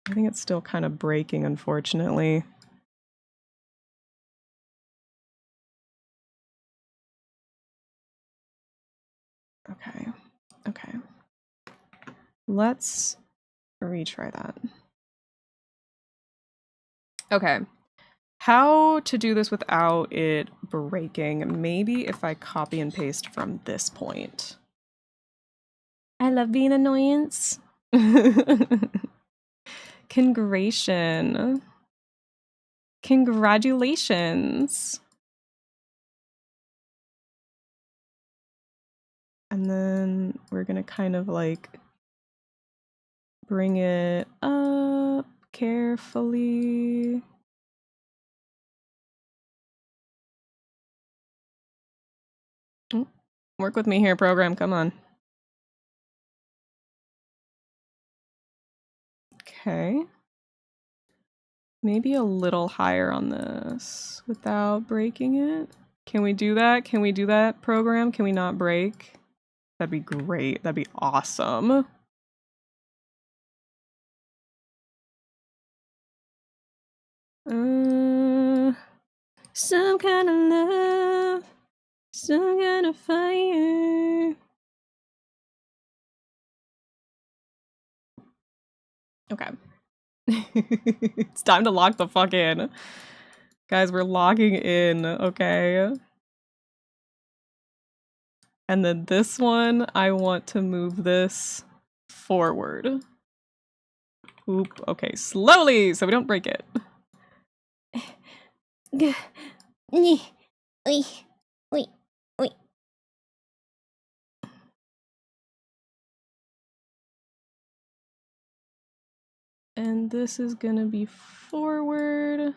I think it's still kind of breaking, unfortunately. Okay, okay. Let's retry that. Okay. How to do this without it breaking? Maybe if I copy and paste from this point. I love being annoyance. Congratulations. And then we're gonna kind of like bring it up carefully. Oh, work with me here, program, come on. Okay. Maybe a little higher on this without breaking it. Can we do that? Can we do that, program? Can we not break? That'd be great. That'd be awesome. Some kind of love, some kind of fire. Okay. It's time to lock the fuck in. Guys, we're logging in, okay? And then this one, I want to move this forward. Oop, okay, slowly, so we don't break it. And this is gonna be forward.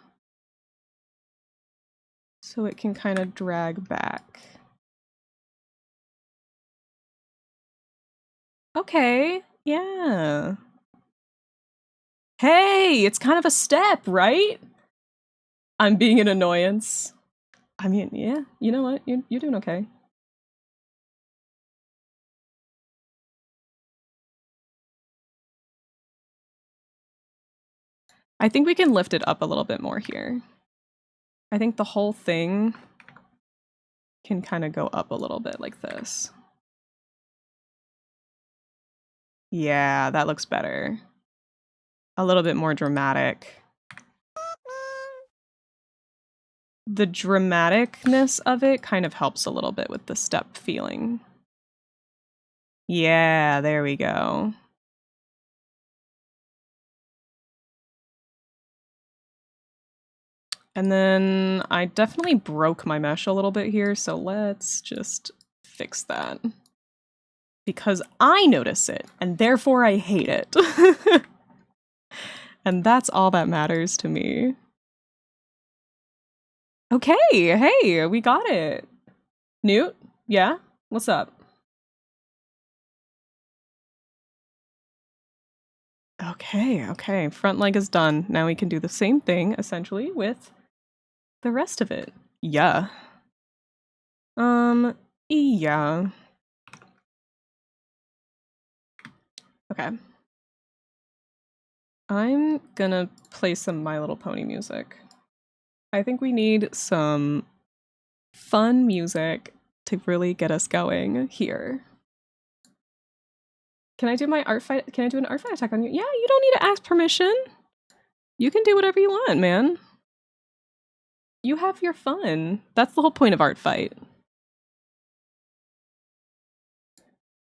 So it can kind of drag back. Okay, yeah. Hey, it's kind of a step, right? I'm being an annoyance. I mean, yeah, you know what? You're doing okay. I think we can lift it up a little bit more here. I think the whole thing can kind of go up a little bit like this. Yeah, that looks better. A little bit more dramatic. The dramaticness of it kind of helps a little bit with the step feeling. Yeah, there we go. And then I definitely broke my mesh a little bit here, so let's just fix that. Because I notice it, and therefore I hate it. And that's all that matters to me. Okay, hey, we got it. Newt? Yeah? What's up? Okay, front leg is done. Now we can do the same thing, essentially, with the rest of it. Yeah. Yeah. Okay. I'm gonna play some My Little Pony music. I think we need some fun music to really get us going here. Can I do my art fight? Can I do an art fight attack on you? Yeah, you don't need to ask permission. You can do whatever you want, man. You have your fun. That's the whole point of art fight.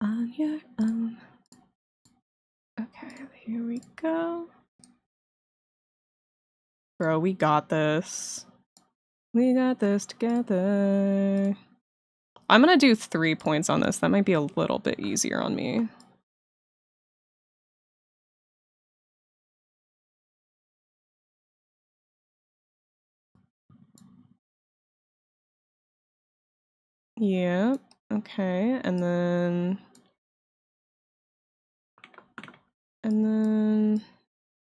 On your own. Okay, here we go. Bro, we got this. We got this together. I'm gonna do 3 points on this. That might be a little bit easier on me. Yep. Okay, and then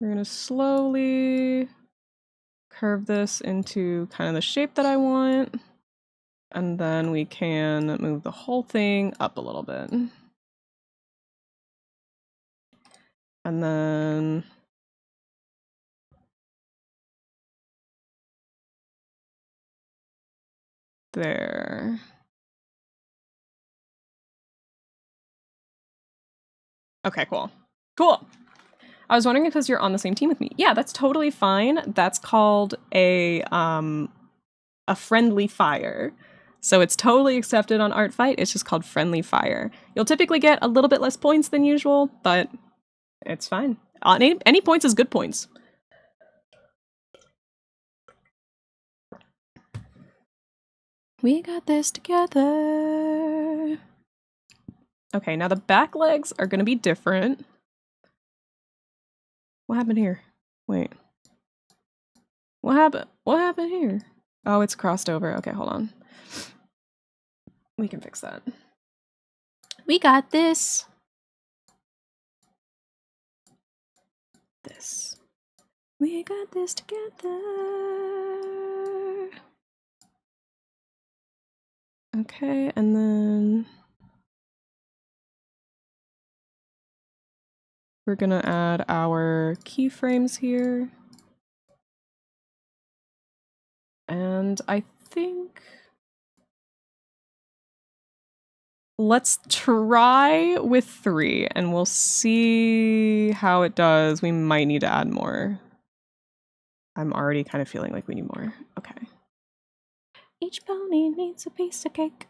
we're gonna slowly curve this into kind of the shape that I want. And then we can move the whole thing up a little bit. And then there. Okay, cool. Cool. I was wondering because you're on the same team with me. Yeah, that's totally fine. That's called a friendly fire. So it's totally accepted on Artfight. It's just called friendly fire. You'll typically get a little bit less points than usual, but it's fine. Any points is good points. We got this together. Okay, now the back legs are gonna be different. What happened here? Wait. What happened? What happened here? Oh, it's crossed over. Okay, hold on. We can fix that. We got this. This. We got this together. Okay, and then we're gonna add our keyframes here. And I think let's try with 3 and we'll see how it does. We might need to add more. I'm already kind of feeling like we need more. Okay. Each pony needs a piece of cake.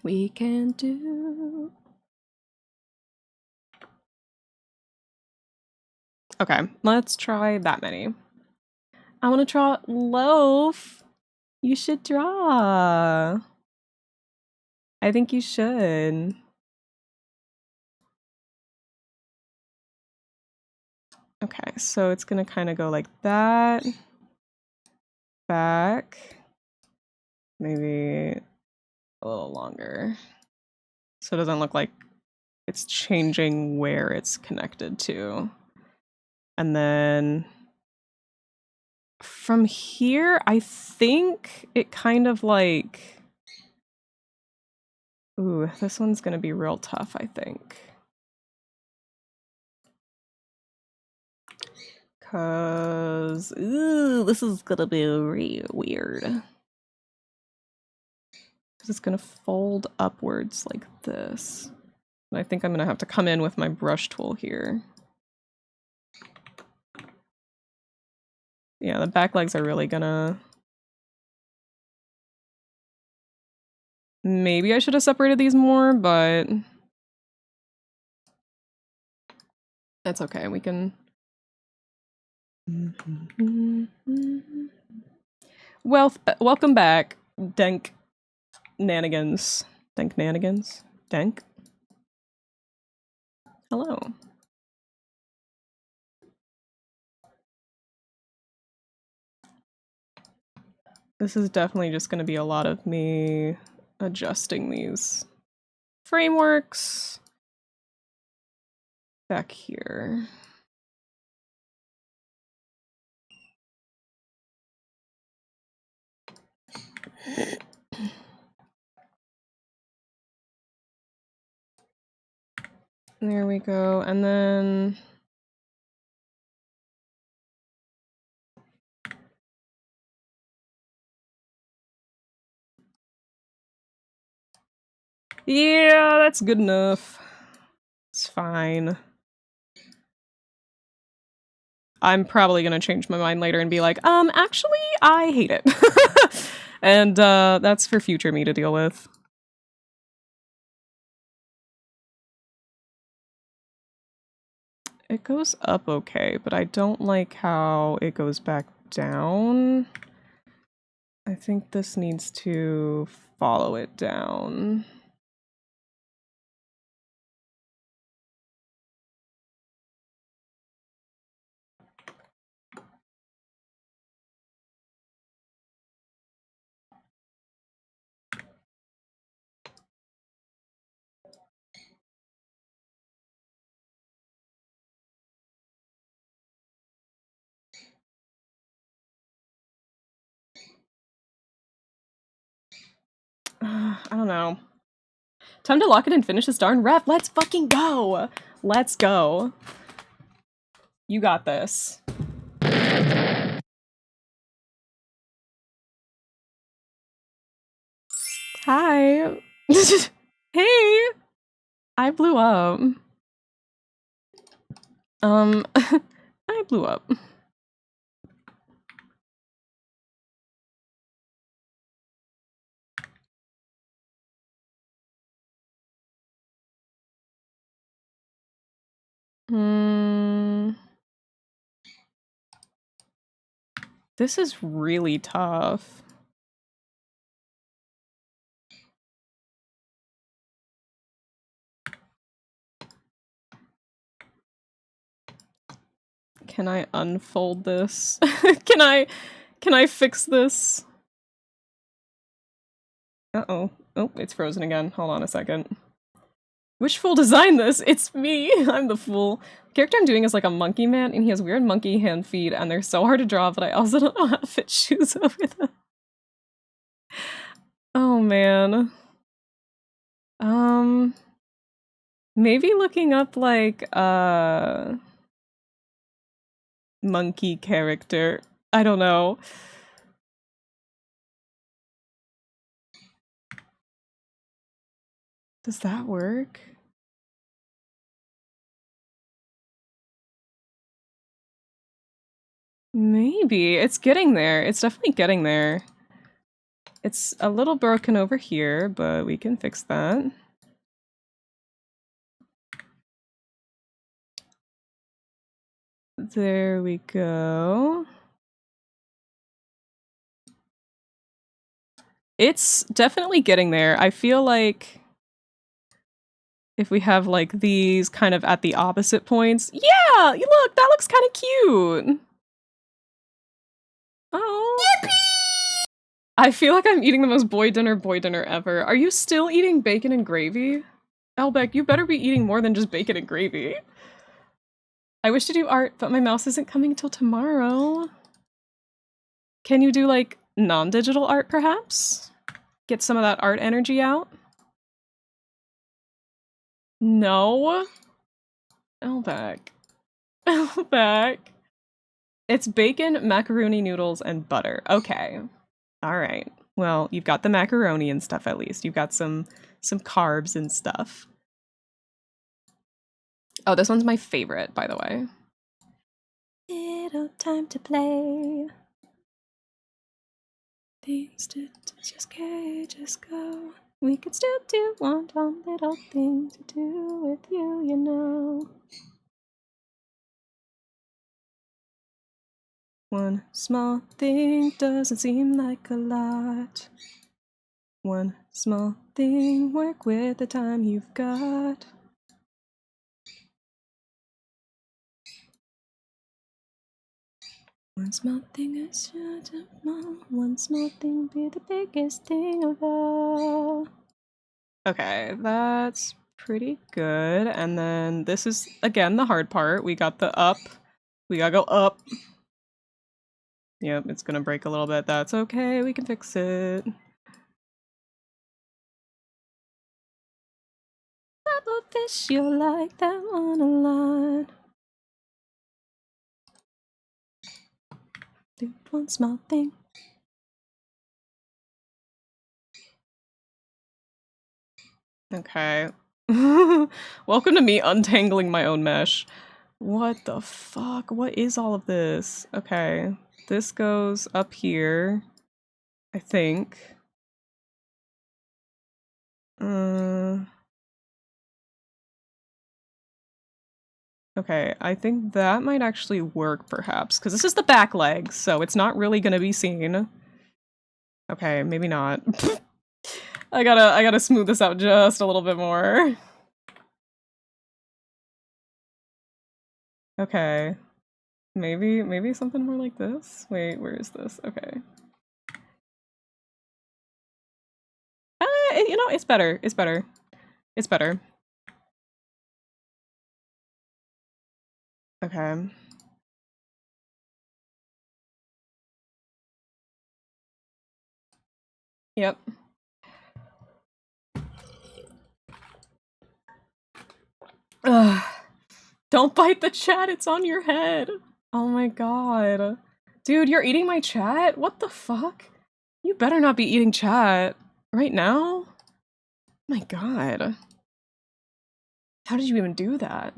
We can do. Okay, let's try that many. I want to draw Loaf. You should draw. I think you should. Okay, so it's gonna kind of go like that. Back. Maybe a little longer. So it doesn't look like it's changing where it's connected to. And then from here, I think it kind of like... Ooh, this one's gonna be real tough, I think. Cause, ooh, this is gonna be real weird. Cause it's gonna fold upwards like this. And I think I'm gonna have to come in with my brush tool here. Yeah, the back legs are really gonna... Maybe I should have separated these more, but... That's okay, we can... Well, welcome back, Denk Nanigans. Denk Nanigans? Denk? Hello. This is definitely just going to be a lot of me adjusting these frameworks back here. There we go, and then... Yeah, that's good enough. It's fine. I'm probably gonna change my mind later and be like, actually, I hate it. And that's for future me to deal with. It goes up okay, but I don't like how it goes back down. I think this needs to follow it down. I don't know. Time to lock it and finish this darn rep. Let's fucking go. Let's go. You got this. Hi. Hey. I blew up. I blew up. This is really tough. Can I unfold this? Can I fix this? Uh-oh. Oh, it's frozen again. Hold on a second. Which fool designed this? It's me! I'm the fool. The character I'm doing is like a monkey man, and he has weird monkey hand feet, and they're so hard to draw, but I also don't know how to fit shoes over them. Oh, man. Maybe looking up, like, monkey character. I don't know. Does that work? Maybe. It's getting there. It's definitely getting there. It's a little broken over here, but we can fix that. There we go. It's definitely getting there. I feel like if we have like these kind of at the opposite points. Yeah, look, that looks kind of cute. Oh. Yippee! I feel like I'm eating the most boy dinner ever. Are you still eating bacon and gravy? Elbeck, you better be eating more than just bacon and gravy. I wish to do art, but my mouse isn't coming till tomorrow. Can you do like non-digital art perhaps? Get some of that art energy out? No. Elbeck. Elbeck. It's bacon, macaroni noodles, and butter. Okay. Alright. Well, you've got the macaroni and stuff at least. You've got some carbs and stuff. Oh, this one's my favorite, by the way. Little time to play. Things to just go. We could still do one little thing to do with you, you know. One small thing doesn't seem like a lot. One small thing, work with the time you've got. One small thing is one small thing be the biggest thing of all. Okay, that's pretty good. And then this is, again, the hard part. We got the up. We gotta go up. Yep, it's gonna break a little bit. That's okay, we can fix it. Double fish, you like that one a lot. Do one small thing. Okay. Welcome to me untangling my own mesh. What the fuck? What is all of this? Okay. This goes up here, I think. Okay, I think that might actually work, perhaps, because this is the back leg, so it's not really gonna be seen. Okay, maybe not. I gotta smooth this out just a little bit more. Okay. Maybe something more like this? Wait, where is this? Okay. You know, it's better. It's better. It's better. Okay. Yep. Ugh. Don't bite the chat, it's on your head. Oh my god. Dude, you're eating my chat? What the fuck? You better not be eating chat. Right now? My god. How did you even do that?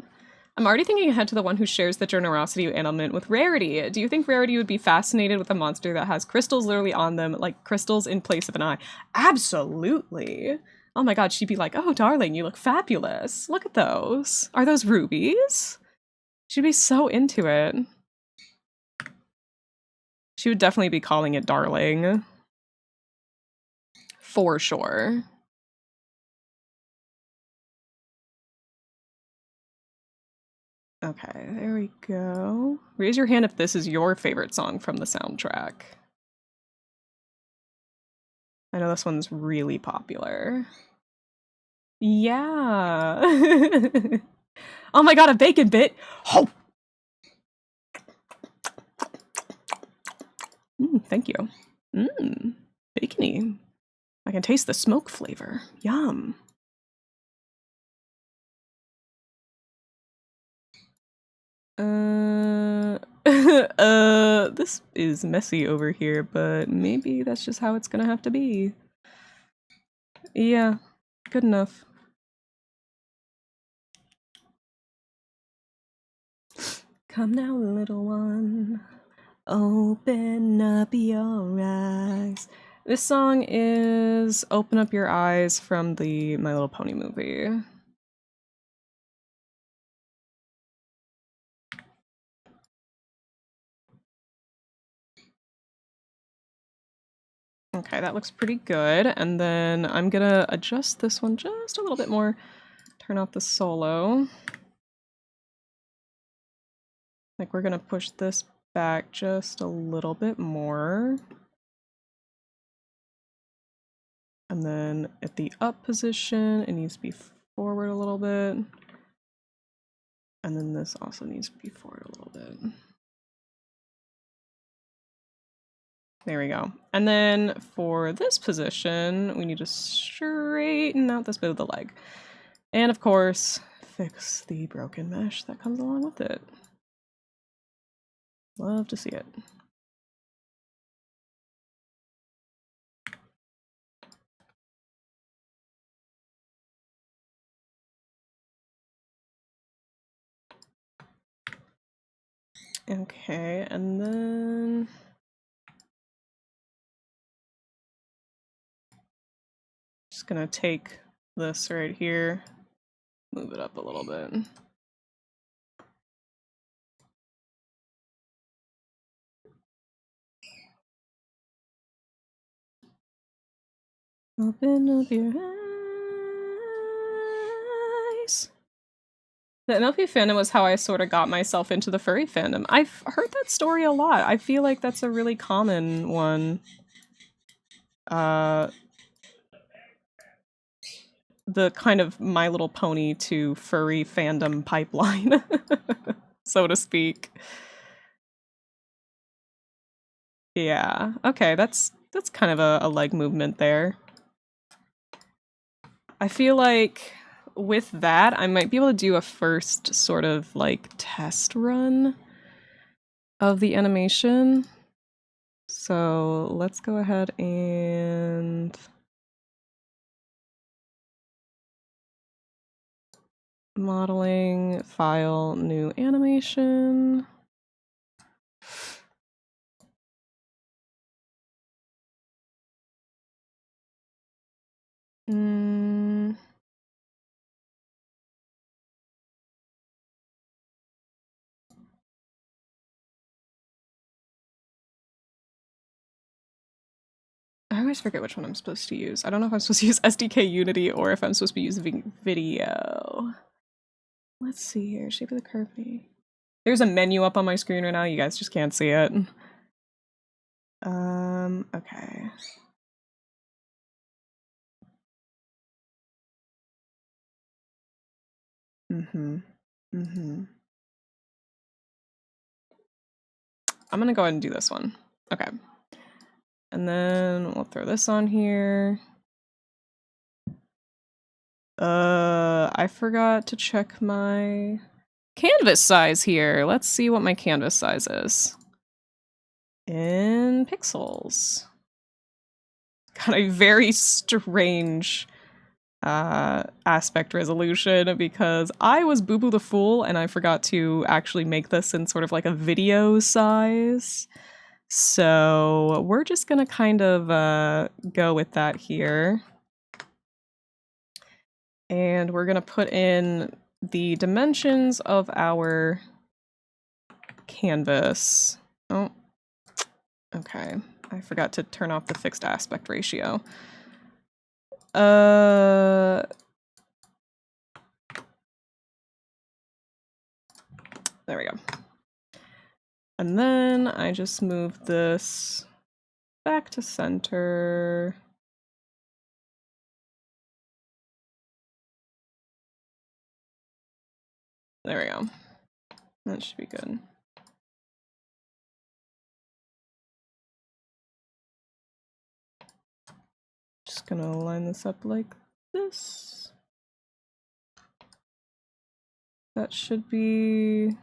I'm already thinking ahead to the one who shares the generosity element with Rarity. Do you think Rarity would be fascinated with a monster that has crystals literally on them, like crystals in place of an eye? Absolutely. Oh my god, she'd be like, oh darling, you look fabulous. Look at those. Are those rubies? She'd be so into it. She would definitely be calling it darling. For sure. Okay, there we go. Raise your hand if this is your favorite song from the soundtrack. I know this one's really popular. Yeah. Oh my god, a bacon bit! Oh! Thank you. Bacony. I can taste the smoke flavor. Yum. This is messy over here, but maybe that's just how it's gonna have to be. Yeah, good enough. Come now, little one, open up your eyes. This song is Open Up Your Eyes from the My Little Pony movie. Okay, that looks pretty good. And then I'm gonna adjust this one just a little bit more. turn off the solo. Like, we're gonna push this back just a little bit more. And then at the up position, it needs to be forward a little bit. And then this also needs to be forward a little bit. There we go. And then for this position, we need to straighten out this bit of the leg. And of course, fix the broken mesh that comes along with it. Love to see it. Okay, and then just gonna take this right here, move it up a little bit. Open up your eyes. The MLP fandom was how I sort of got myself into the furry fandom. I've heard that story a lot. I feel like that's a really common one. The kind of My Little Pony to furry fandom pipeline, so to speak. Yeah, okay, that's kind of a leg movement there. I feel like with that, I might be able to do a first sort of like test run of the animation. So let's go ahead and modeling, file, new animation. I always forget which one I'm supposed to use. I don't know if I'm supposed to use SDK Unity or if I'm supposed to be using video. Let's see here. Shape of the curve. There's a menu up on my screen right now. You guys just can't see it. Okay. I'm gonna go ahead and do this one. Okay. And then we'll throw this on here. I forgot to check my canvas size here. Let's see what my canvas size is. In pixels. Got a very strange aspect resolution because I was Boo Boo the Fool and I forgot to actually make this in sort of like a video size. So we're just gonna kind of go with that here. And we're gonna put in the dimensions of our canvas. Oh, okay. I forgot to turn off the fixed aspect ratio. There we go. And then I just move this back to center. There we go. That should be good. Just gonna line this up like this. That should be...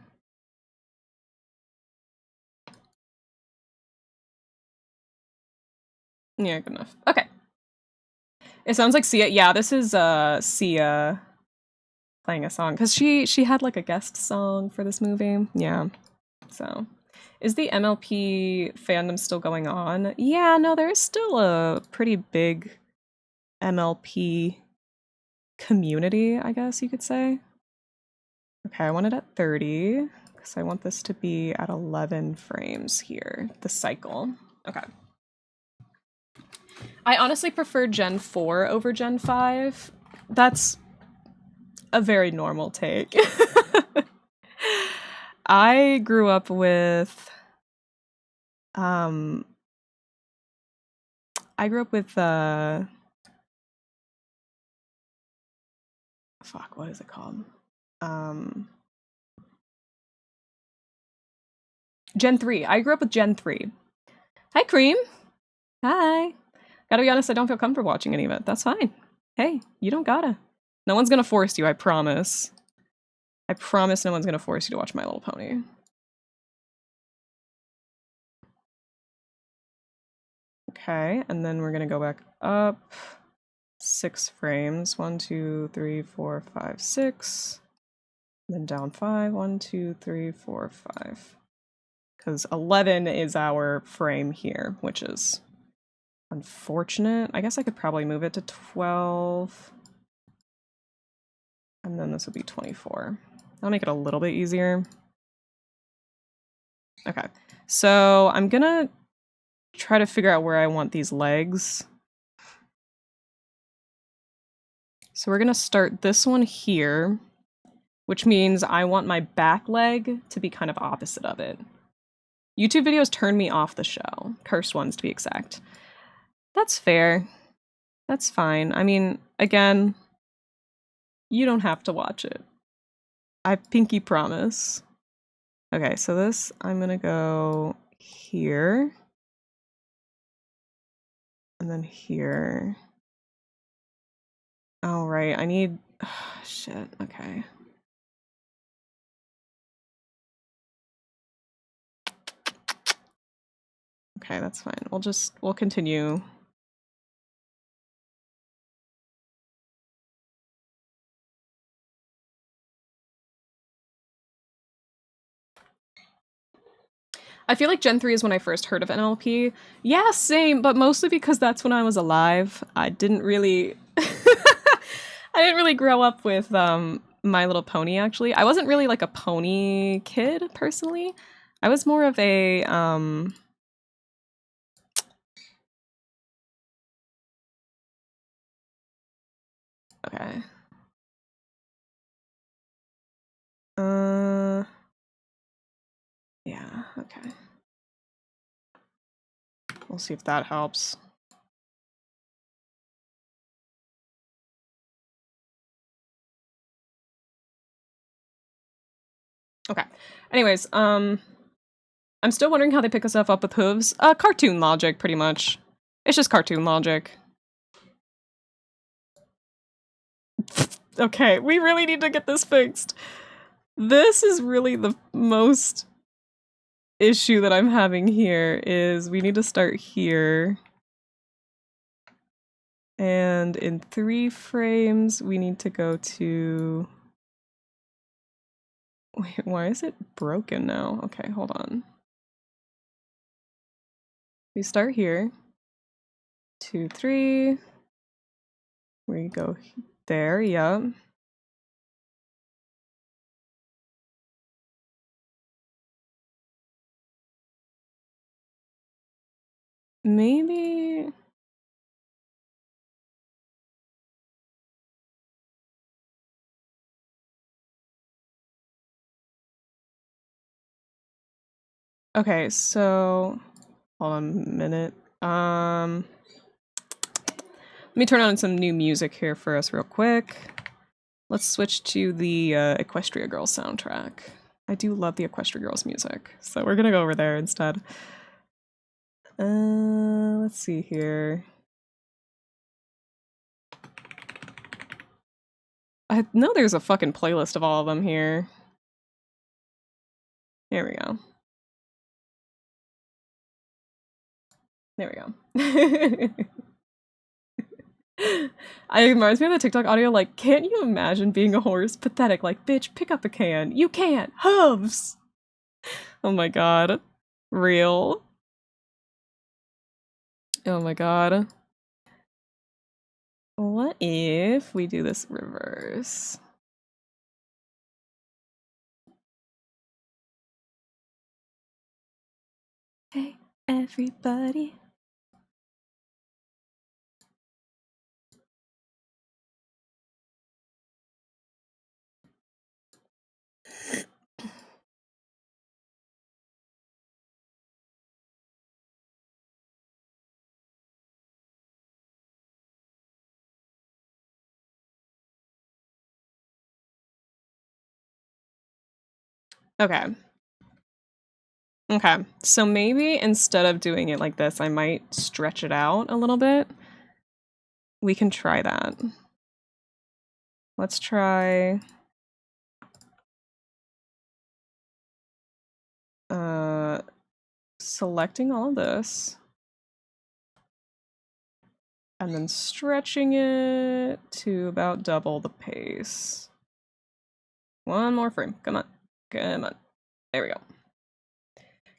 yeah, good enough. Okay. It sounds like Sia. Yeah, this is Sia playing a song because she had like a guest song for this movie. Yeah. So, is the MLP fandom still going on? Yeah, no, there is still a pretty big MLP community, I guess you could say. Okay, I want it at 30 because I want this to be at 11 frames here, the cycle. Okay. I honestly prefer Gen 4 over Gen 5. That's a very normal take. I grew up with fuck, what is it called? Gen 3. I grew up with Gen 3. Hi, Cream. Hi. Gotta be honest, I don't feel comfortable watching any of it. That's fine. Hey, you don't gotta. No one's gonna force you, I promise. I promise no one's gonna force you to watch My Little Pony. Okay, and then we're gonna go back up 6 frames. 1, 2, 3, 4, 5, 6. Then down 5. 1, 2, 3, 4, 5. Because 11 is our frame here, which is unfortunate. I guess I could probably move it to 12. And then this would be 24. That'll make it a little bit easier. Okay, so I'm gonna try to figure out where I want these legs. So we're gonna start this one here, which means I want my back leg to be kind of opposite of it. YouTube videos turn me off the show. Cursed ones, to be exact. That's fair. That's fine. I mean, again, you don't have to watch it. I pinky promise. Okay, so this, I'm gonna go here. And then here. Oh, right, I need... shit, okay. Okay, that's fine. We'll continue. I feel like Gen 3 is when I first heard of NLP. Yeah, same, but mostly because that's when I was alive. I didn't really... I didn't really grow up with My Little Pony, actually. I wasn't really like a pony kid, personally. I was more of a... Okay. Yeah, okay. We'll see if that helps. Okay. Anyways, I'm still wondering how they pick us up with hooves. Cartoon logic, pretty much. It's just cartoon logic. Okay, we really need to get this fixed. This is really the most issue that I'm having here, is we need to start here. And in 3 frames, we need to go to... Wait, why is it broken now? Okay, hold on. We start here. 2, 3. We go there, yep. Maybe... Okay, so... Hold on a minute. Let me turn on some new music here for us real quick. Let's switch to the Equestria Girls soundtrack. I do love the Equestria Girls music, so we're gonna go over there instead. Let's see here. I know there's a fucking playlist of all of them here. There we go. There we go. It reminds me of the TikTok audio, like, can't you imagine being a horse? Pathetic, like, bitch, pick up a can. You can't! Hooves! Oh my god. Real. Oh my god. What if we do this reverse? Hey, everybody. Okay. Okay, so maybe instead of doing it like this, I might stretch it out a little bit. We can try that. Let's try... selecting all of this. And then stretching it to about double the pace. One more frame. Come on. Come on. There we go.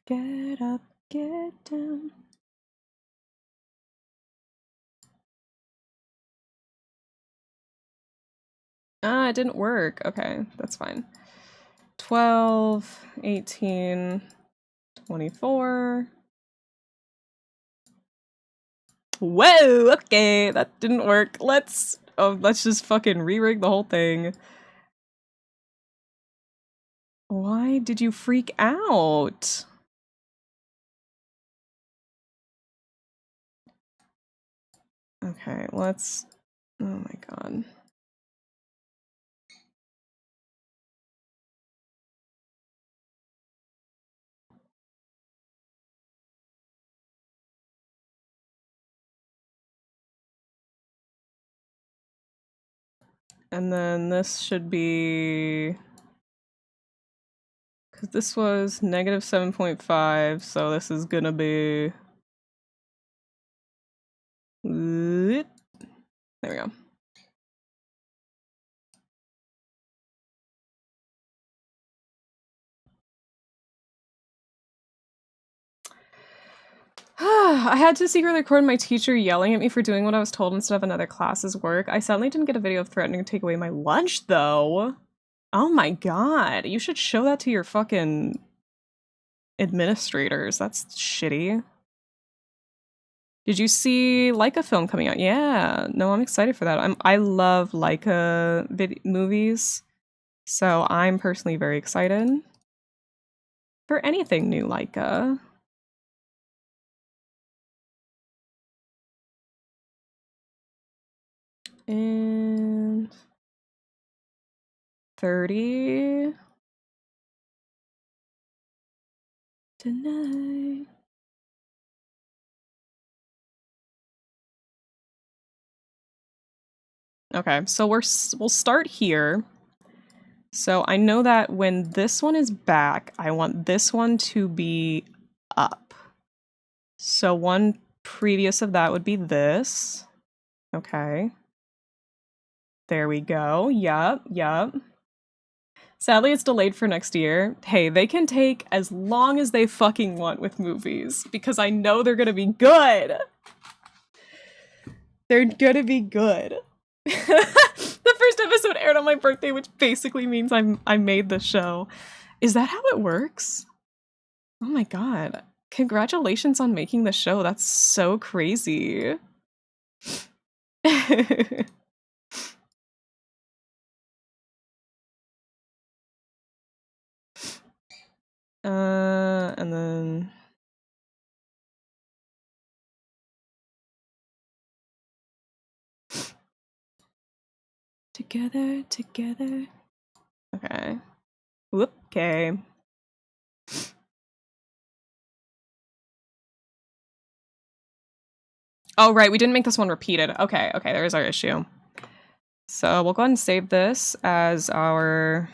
Get up, get down. Ah, it didn't work. Okay, that's fine. 12, 18, 24. Whoa, okay, that didn't work. Let's just fucking re-rig the whole thing. Why did you freak out? Okay, let's... Oh my god. And then this should be... Because this was negative 7.5, so this is gonna be... There we go. I had to secretly record my teacher yelling at me for doing what I was told instead of another class's work. I sadly didn't get a video of threatening to take away my lunch, though. Oh my god. You should show that to your fucking administrators. That's shitty. Did you see Leica film coming out? Yeah. No, I'm excited for that. I love Leica movies. So I'm personally very excited for anything new Leica. And 30 tonight. Okay, so we'll start here. So I know that when this one is back, I want this one to be up. So one previous of that would be this. Okay. There we go. Yup, yup. Sadly, it's delayed for next year. Hey, they can take as long as they fucking want with movies, because I know they're gonna be good. They're gonna be good. The first episode aired on my birthday, which basically means I made the show. Is that how it works? Oh my god. Congratulations on making the show. That's so crazy. And then... Together, together. Okay. Whoop, okay. Oh, right, we didn't make this one repeated. Okay, okay, there's our issue. So we'll go ahead and save this as our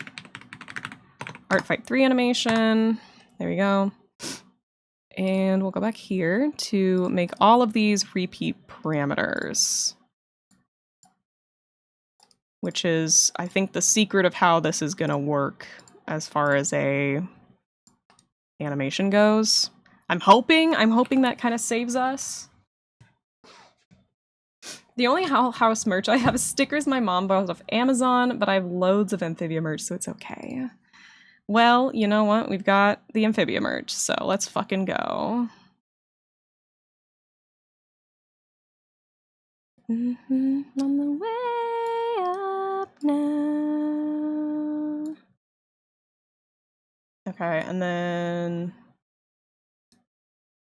Artfight 3 animation. There we go. And we'll go back here to make all of these repeat parameters. Which is, I think, the secret of how this is gonna work as far as a animation goes. I'm hoping that kind of saves us. The only house merch I have is stickers my mom bought off Amazon, but I have loads of Amphibia merch, so it's okay. Well, you know what? We've got the Amphibia merch, so let's fucking go. On the way up now. Okay, and then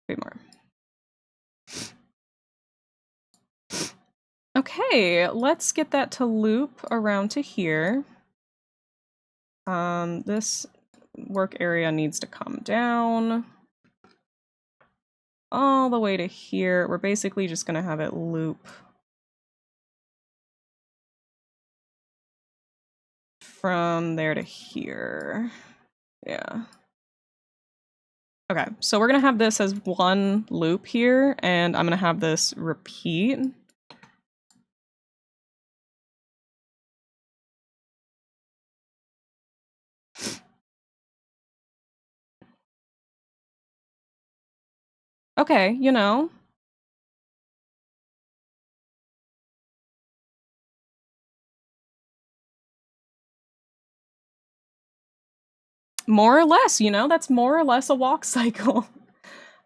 3 more. Okay, let's get that to loop around to here. This work area needs to come down all the way to here. We're basically just going to have it loop from there to here. Yeah. Okay, so we're going to have this as one loop here, and I'm going to have this repeat. Okay, you know. More or less, you know, that's more or less a walk cycle.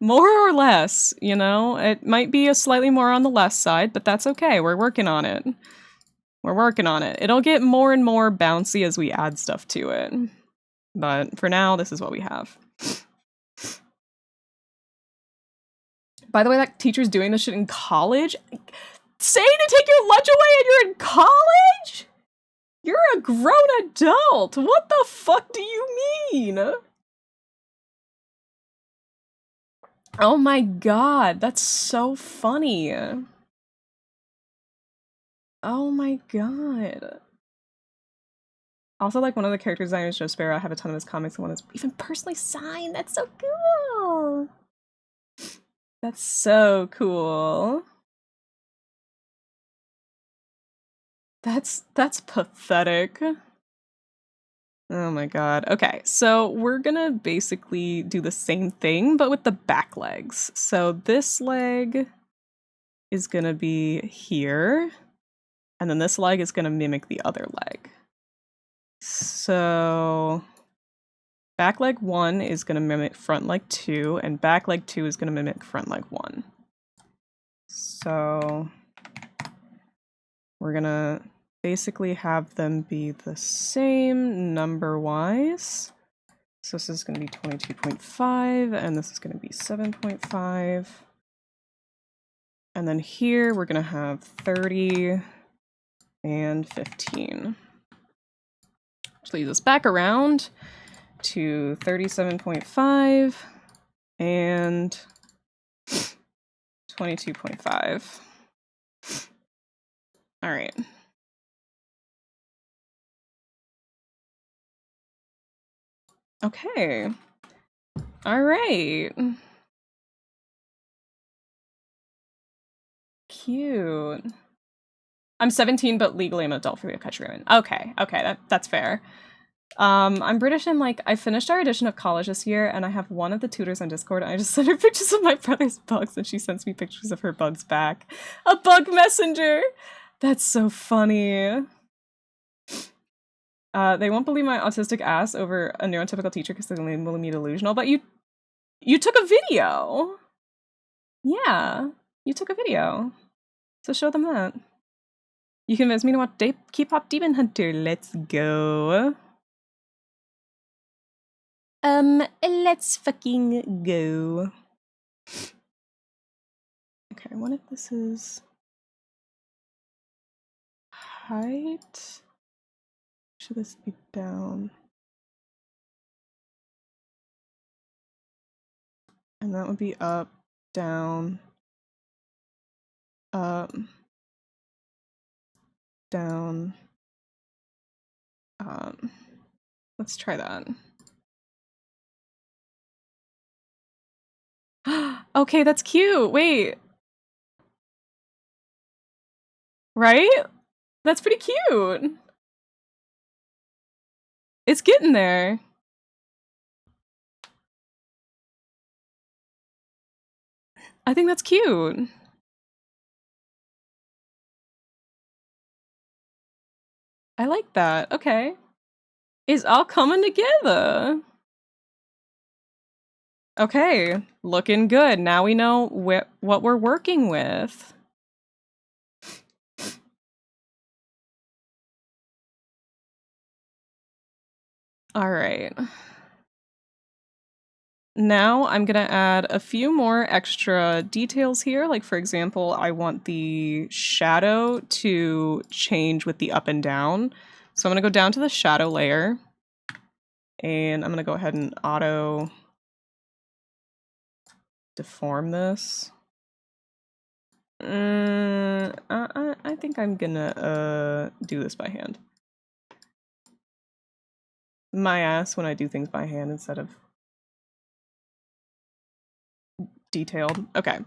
More or less, you know? It might be a slightly more on the less side, but that's okay. We're working on it. We're working on it. It'll get more and more bouncy as we add stuff to it. But for now, this is what we have. By the way, that teacher's doing this shit in college? Saying to take your lunch away and you're in college? You're a grown adult! What the fuck do you mean? Oh my god, that's so funny. Oh my god. Also, like, one of the character designers, Joe Sparrow, I have a ton of his comics, and one is even personally signed. That's so cool! That's so cool. That's pathetic. Oh my god. Okay, so we're gonna basically do the same thing, but with the back legs. So this leg is gonna be here, and then this leg is gonna mimic the other leg. So back leg 1 is gonna mimic front leg 2, and back leg 2 is gonna mimic front leg 1. So we're gonna basically have them be the same number-wise. So this is going to be 22.5, and this is going to be 7.5. And then here we're going to have 30 and 15. Which leads us back around to 37.5 and 22.5. All right. Okay. All right. Cute. I'm 17, but legally I'm an adult for the country women. Okay, that's fair. I'm British and like I finished our edition of college this year, and I have one of the tutors on Discord, and I just sent her pictures of my brother's bugs, and she sends me pictures of her bugs back. A bug messenger! That's so funny. They won't believe my autistic ass over a neurotypical teacher because they label me delusional, but you took a video! Yeah, you took a video. So show them that. You convinced me to watch K-pop Demon Hunter. Let's go. Let's fucking go. Okay, what if this is height? Should this be down? And that would be up, down, up, down. Let's try that. Okay, that's cute. Wait. Right? That's pretty cute. It's getting there. I think that's cute. I like that. Okay. It's all coming together. Okay, looking good. Now we know what we're working with. All right. Now I'm gonna add a few more extra details here. Like for example, I want the shadow to change with the up and down. So I'm gonna go down to the shadow layer, And I'm gonna go ahead and auto deform this. I think I'm gonna do this by hand. My ass when I do things by hand instead of detailed. Okay.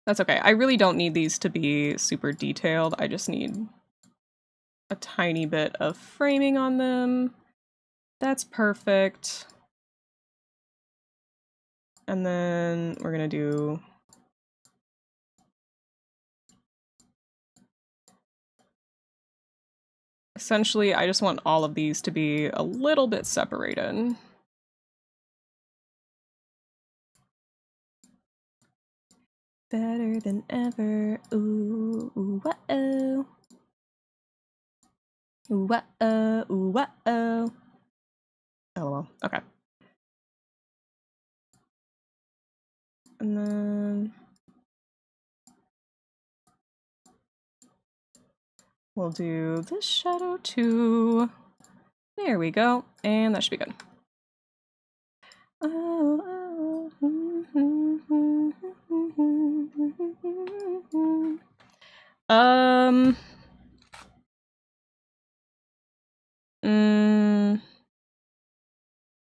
That's okay. I really don't need these to be super detailed. I just need a tiny bit of framing on them. That's perfect. And then we're gonna do essentially, I just want all of these to be a little bit separated. Better than ever. Ooh, ooh, uh-oh. Ooh, uh-oh, ooh, uh-oh. Oh, well, okay. And then we'll do this shadow too. There we go. And that should be good.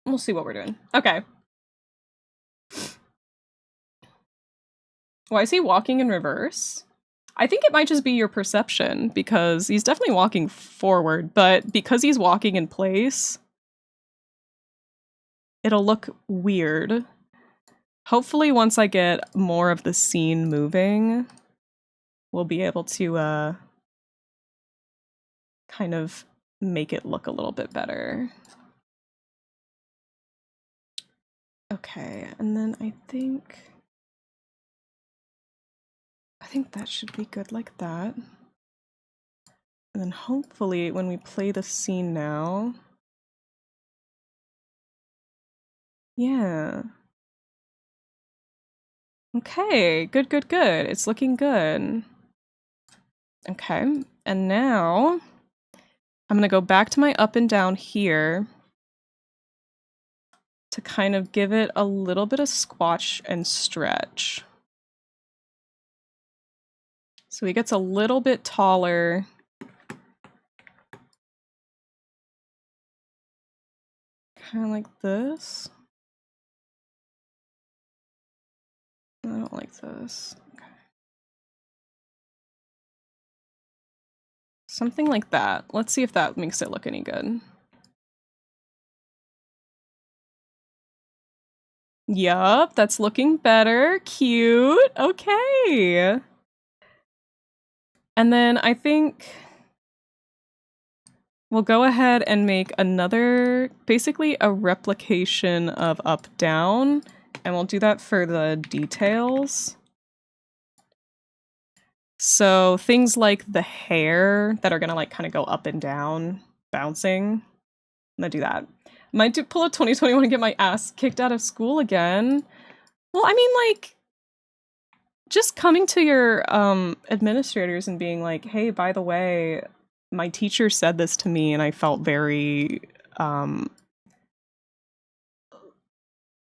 We'll see what we're doing. Okay. Why is he walking in reverse? I think it might just be your perception because he's definitely walking forward, but because he's walking in place, it'll look weird. Hopefully once I get more of the scene moving, we'll be able to kind of make it look a little bit better. Okay, and then I think that should be good like that. And then hopefully when we play the scene now, yeah. Okay, good, good, good. It's looking good. Okay, and now I'm gonna go back to my up and down here to kind of give it a little bit of squash and stretch. So he gets a little bit taller. Kind of like this. I don't like this. Okay. Something like that. Let's see if that makes it look any good. Yup, that's looking better. Cute. Okay. And then I think we'll go ahead and make another, basically a replication of up down, and we'll do that for the details. So things like the hair that are gonna like kind of go up and down, bouncing. I'm gonna do that. Might pull a 2021 and get my ass kicked out of school again. Well, I mean, like, just coming to your administrators and being like, hey, by the way, my teacher said this to me and I felt very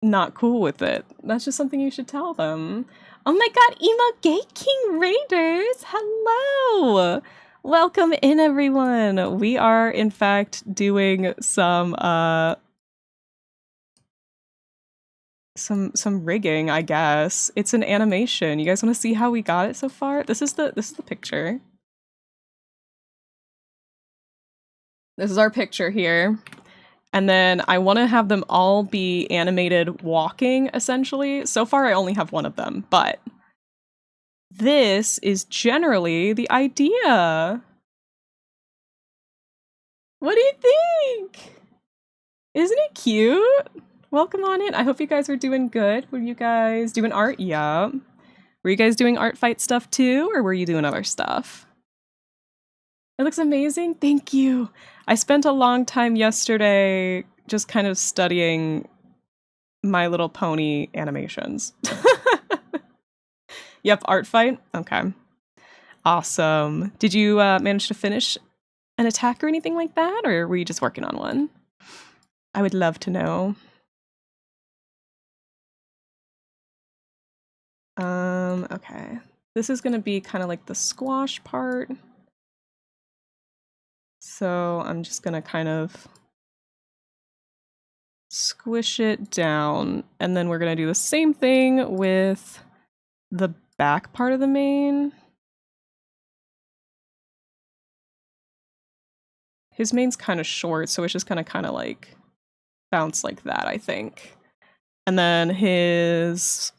not cool with it. That's just something you should tell them. Oh my god, Emo Gate King Raiders! Hello! Welcome in, everyone! We are, in fact, doing some rigging, I guess. It's an animation. You guys want to see how we got it so far? This is the picture. This is our picture here. And then I want to have them all be animated walking, essentially. So far, I only have one of them, but this is generally the idea. What do you think? Isn't it cute? Welcome on in. I hope you guys were doing good. Were you guys doing art? Yeah. Were you guys doing Artfight stuff too, or were you doing other stuff? It looks amazing. Thank you. I spent a long time yesterday just kind of studying My Little Pony animations. Yep, Artfight. Okay. Awesome. Did you manage to finish an attack or anything like that? Or were you just working on one? I would love to know. Okay. This is gonna be kind of like the squash part. So I'm just gonna kind of squish it down, and then we're gonna do the same thing with the back part of the mane. His mane's kind of short, so it's just gonna kind of like bounce like that, I think. And then his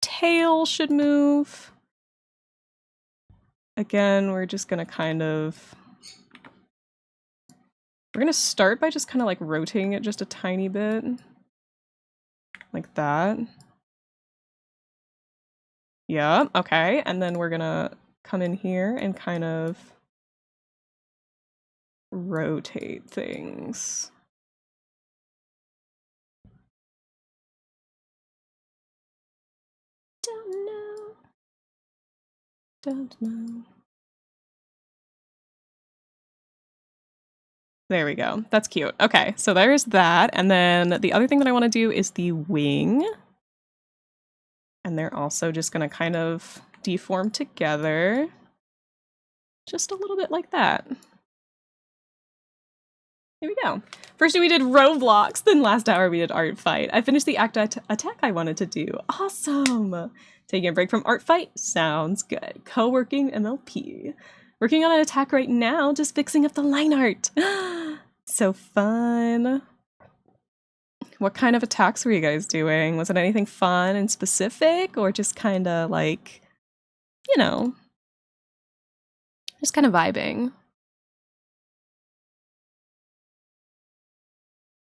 tail should move. Again, we're just gonna we're gonna start by just kind of like rotating it just a tiny bit. Like that. Yeah, okay. And then we're gonna come in here and kind of rotate things. Don't know. Don't know. There we go. That's cute. Okay, so there's that. And then the other thing that I want to do is the wing. And they're also just going to kind of deform together. Just a little bit like that. Here we go. First we did Roblox, then last hour we did Artfight. I finished the attack I wanted to do. Awesome! Taking a break from Artfight? Sounds good. Co-working MLP. Working on an attack right now, just fixing up the line art. So fun. What kind of attacks were you guys doing? Was it anything fun and specific, or just kind of like, you know, just kind of vibing?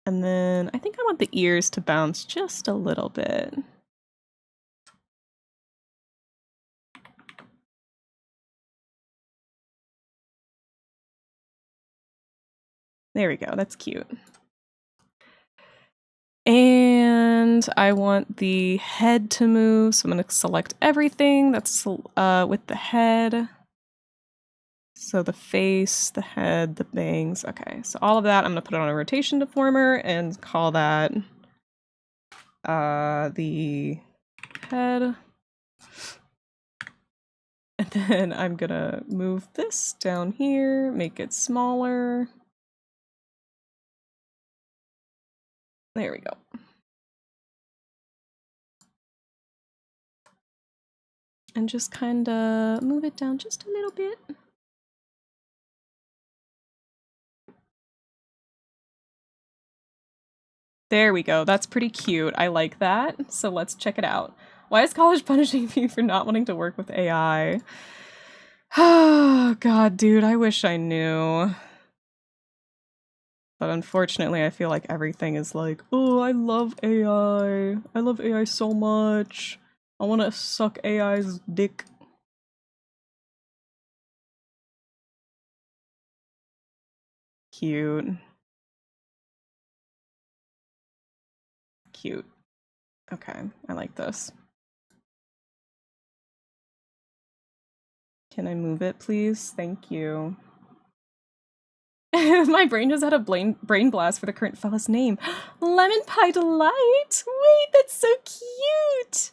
And then I think I want the ears to bounce just a little bit. There we go, that's cute. And I want the head to move, so I'm gonna select everything that's with the head. So the face, the head, the bangs. Okay, so all of that I'm gonna put it on a rotation deformer and call that the head. And then I'm gonna move this down here, make it smaller. There we go. And just kind of move it down just a little bit. There we go. That's pretty cute. I like that. So let's check it out. Why is college punishing me for not wanting to work with AI? Oh, God, dude, I wish I knew. But unfortunately, I feel like everything is like, oh, I love AI. I love AI so much. I want to suck AI's dick. Cute. Cute. Okay, I like this. Can I move it, please? Thank you. My brain just had a brain blast for the current fella's name. Lemon Pie Delight! Wait, that's so cute!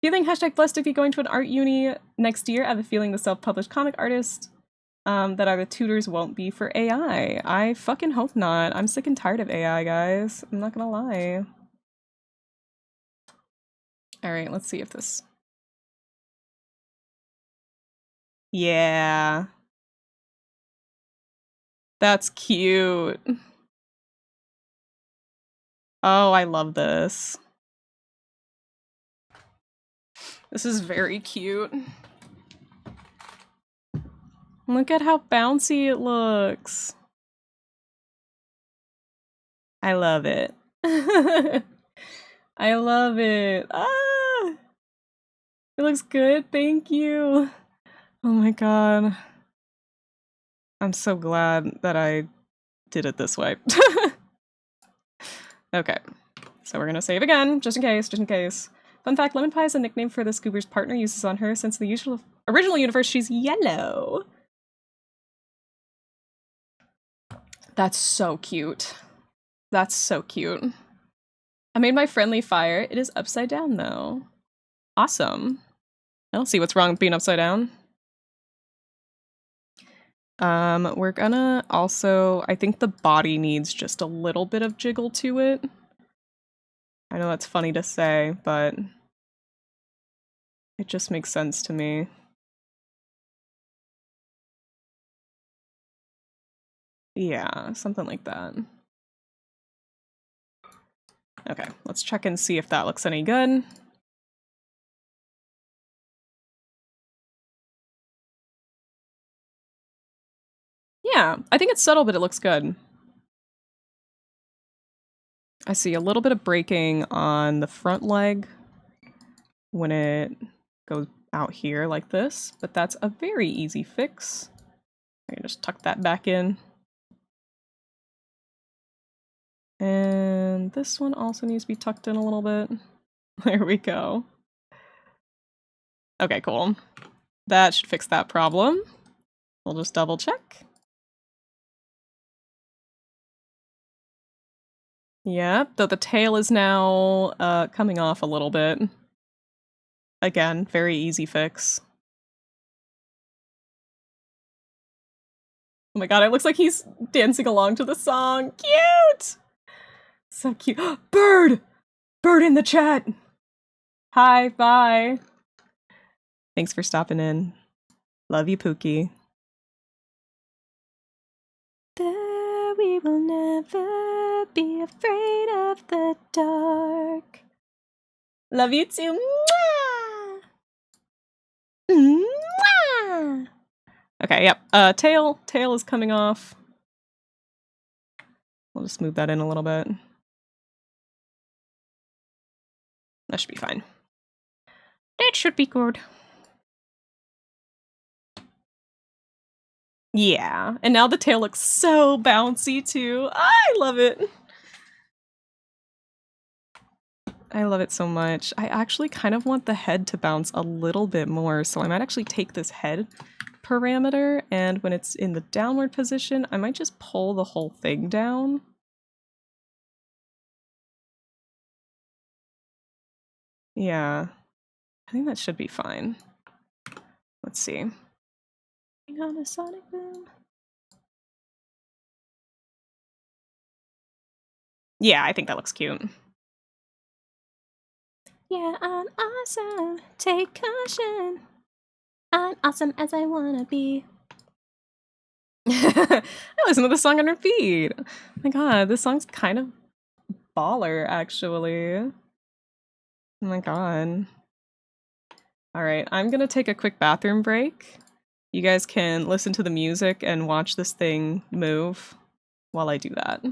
Feeling hashtag blessed to be going to an art uni next year. I have a feeling the self-published comic artist that are the tutors won't be for AI. I fucking hope not. I'm sick and tired of AI, guys. I'm not gonna lie. Alright, let's see if this... Yeah. That's cute. Oh, I love this. This is very cute. Look at how bouncy it looks. I love it. I love it. Ah! It looks good. Thank you. Oh my god. I'm so glad that I did it this way. Okay. So we're gonna save again, just in case. Fun fact, Lemon Pie is a nickname for the Scoober's partner uses on her since the original universe she's yellow. That's so cute. That's so cute. I made my friendly fire. It is upside down, though. Awesome. I don't see what's wrong with being upside down. We're gonna also... I think the body needs just a little bit of jiggle to it. I know that's funny to say, but... it just makes sense to me. Yeah, something like that. Okay, let's check and see if that looks any good. Yeah, I think it's subtle, but it looks good. I see a little bit of breaking on the front leg when it goes out here like this, but that's a very easy fix. I can just tuck that back in. And this one also needs to be tucked in a little bit. There we go. Okay, cool. That should fix that problem. We'll just double check. Yep, though the tail is now coming off a little bit. Again, very easy fix. Oh my god, it looks like he's dancing along to the song. Cute! So cute. Bird! Bird in the chat! Hi, bye. Thanks for stopping in. Love you, Pookie. There we will never be afraid of the dark. Love you too. Mwah! Mwah! Okay, yep. Tail is coming off. We'll just move that in a little bit. That should be fine. That should be good. Yeah, and now the tail looks so bouncy too. I love it. I love it so much. I actually kind of want the head to bounce a little bit more, so I might actually take this head parameter, and when it's in the downward position, I might just pull the whole thing down. Yeah, I think that should be fine. Let's see. On a sonic boom. Yeah, I think that looks cute. Yeah, I'm awesome. Take caution. I'm awesome as I wanna be. I listen to the song on repeat. Oh my god, this song's kind of baller, actually. Oh my god. Alright, I'm gonna take a quick bathroom break. You guys can listen to the music and watch this thing move while I do that.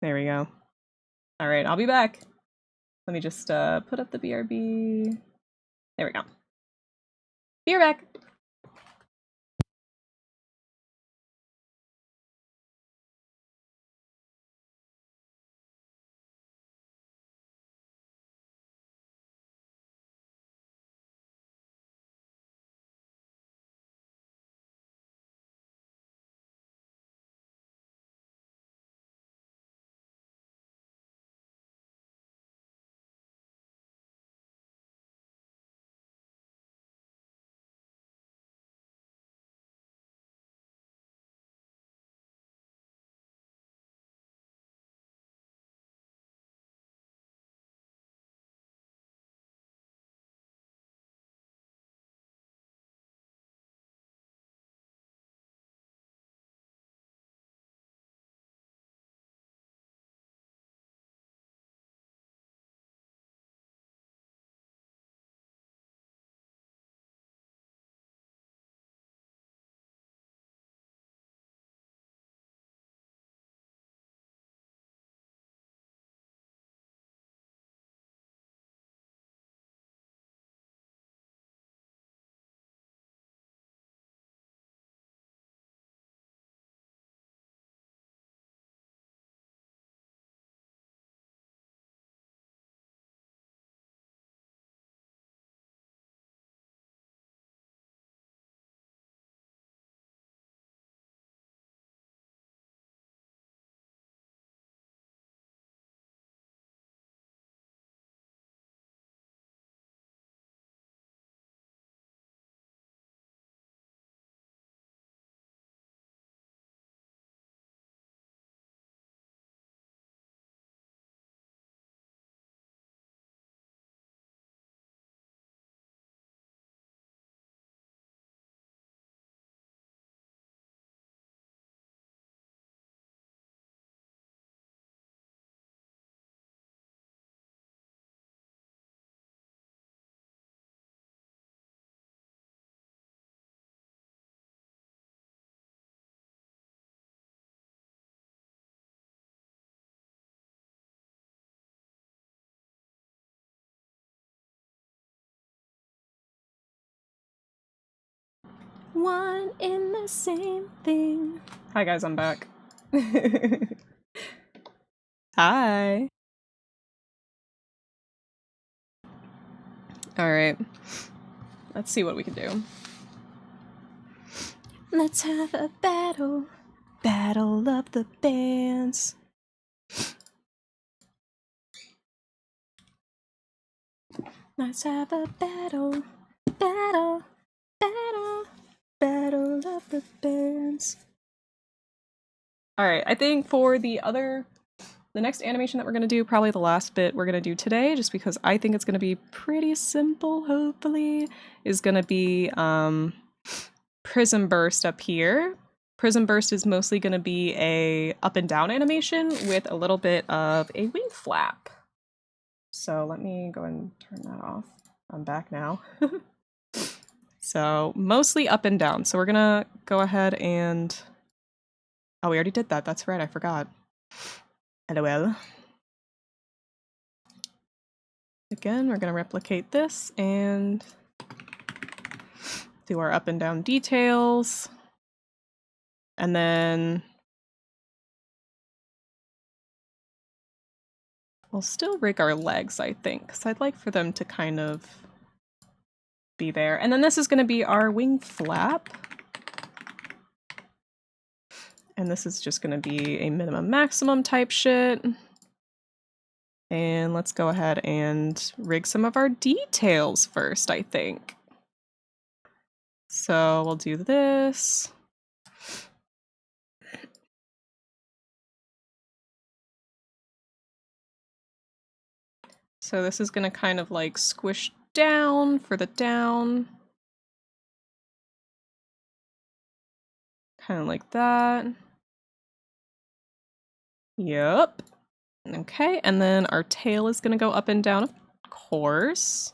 There we go. Alright, I'll be back. Let me just put up the BRB. There we go. Be right back. One in the same thing. Hi guys, I'm back. Hi. Alright. Let's see what we can do. Let's have a battle. Battle of the bands. Let's have a battle. Battle. Battle. Battle of the bands. Alright, I think for the next animation that we're going to do, probably the last bit we're going to do today, just because I think it's going to be pretty simple, hopefully, is going to be Prism Burst up here. Prism Burst is mostly going to be a up and down animation with a little bit of a wing flap. So let me go and turn that off. I'm back now. So mostly up and down. So we're going to go ahead and... Oh, we already did that. That's right. I forgot. LOL. Again, we're going to replicate this and do our up and down details. And then we'll still rig our legs, I think, because I'd like for them to kind of be there. And then this is going to be our wing flap. And this is just going to be a minimum maximum type shit. And let's go ahead and rig some of our details first, I think. So we'll do this. So this is going to kind of like squish down for the down. Kind of like that. Yep. Okay, and then our tail is going to go up and down, of course.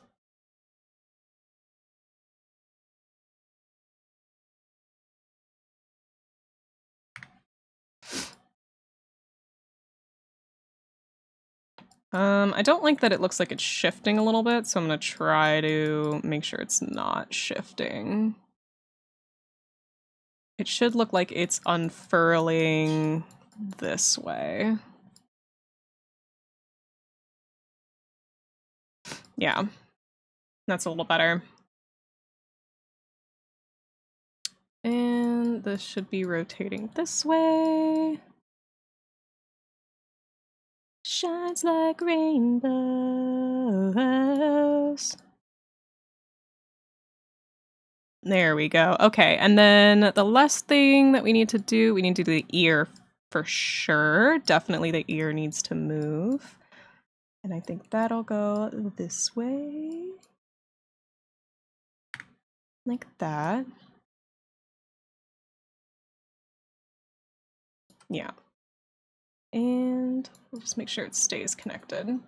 I don't like that it looks like it's shifting a little bit, so I'm going to try to make sure it's not shifting. It should look like it's unfurling this way. Yeah, that's a little better. And this should be rotating this way. Shines like rainbows. There we go. Okay, and then the last thing that we need to do the ear for sure. Definitely the ear needs to move. And I think that'll go this way. Like that. Yeah. And we'll just make sure it stays connected.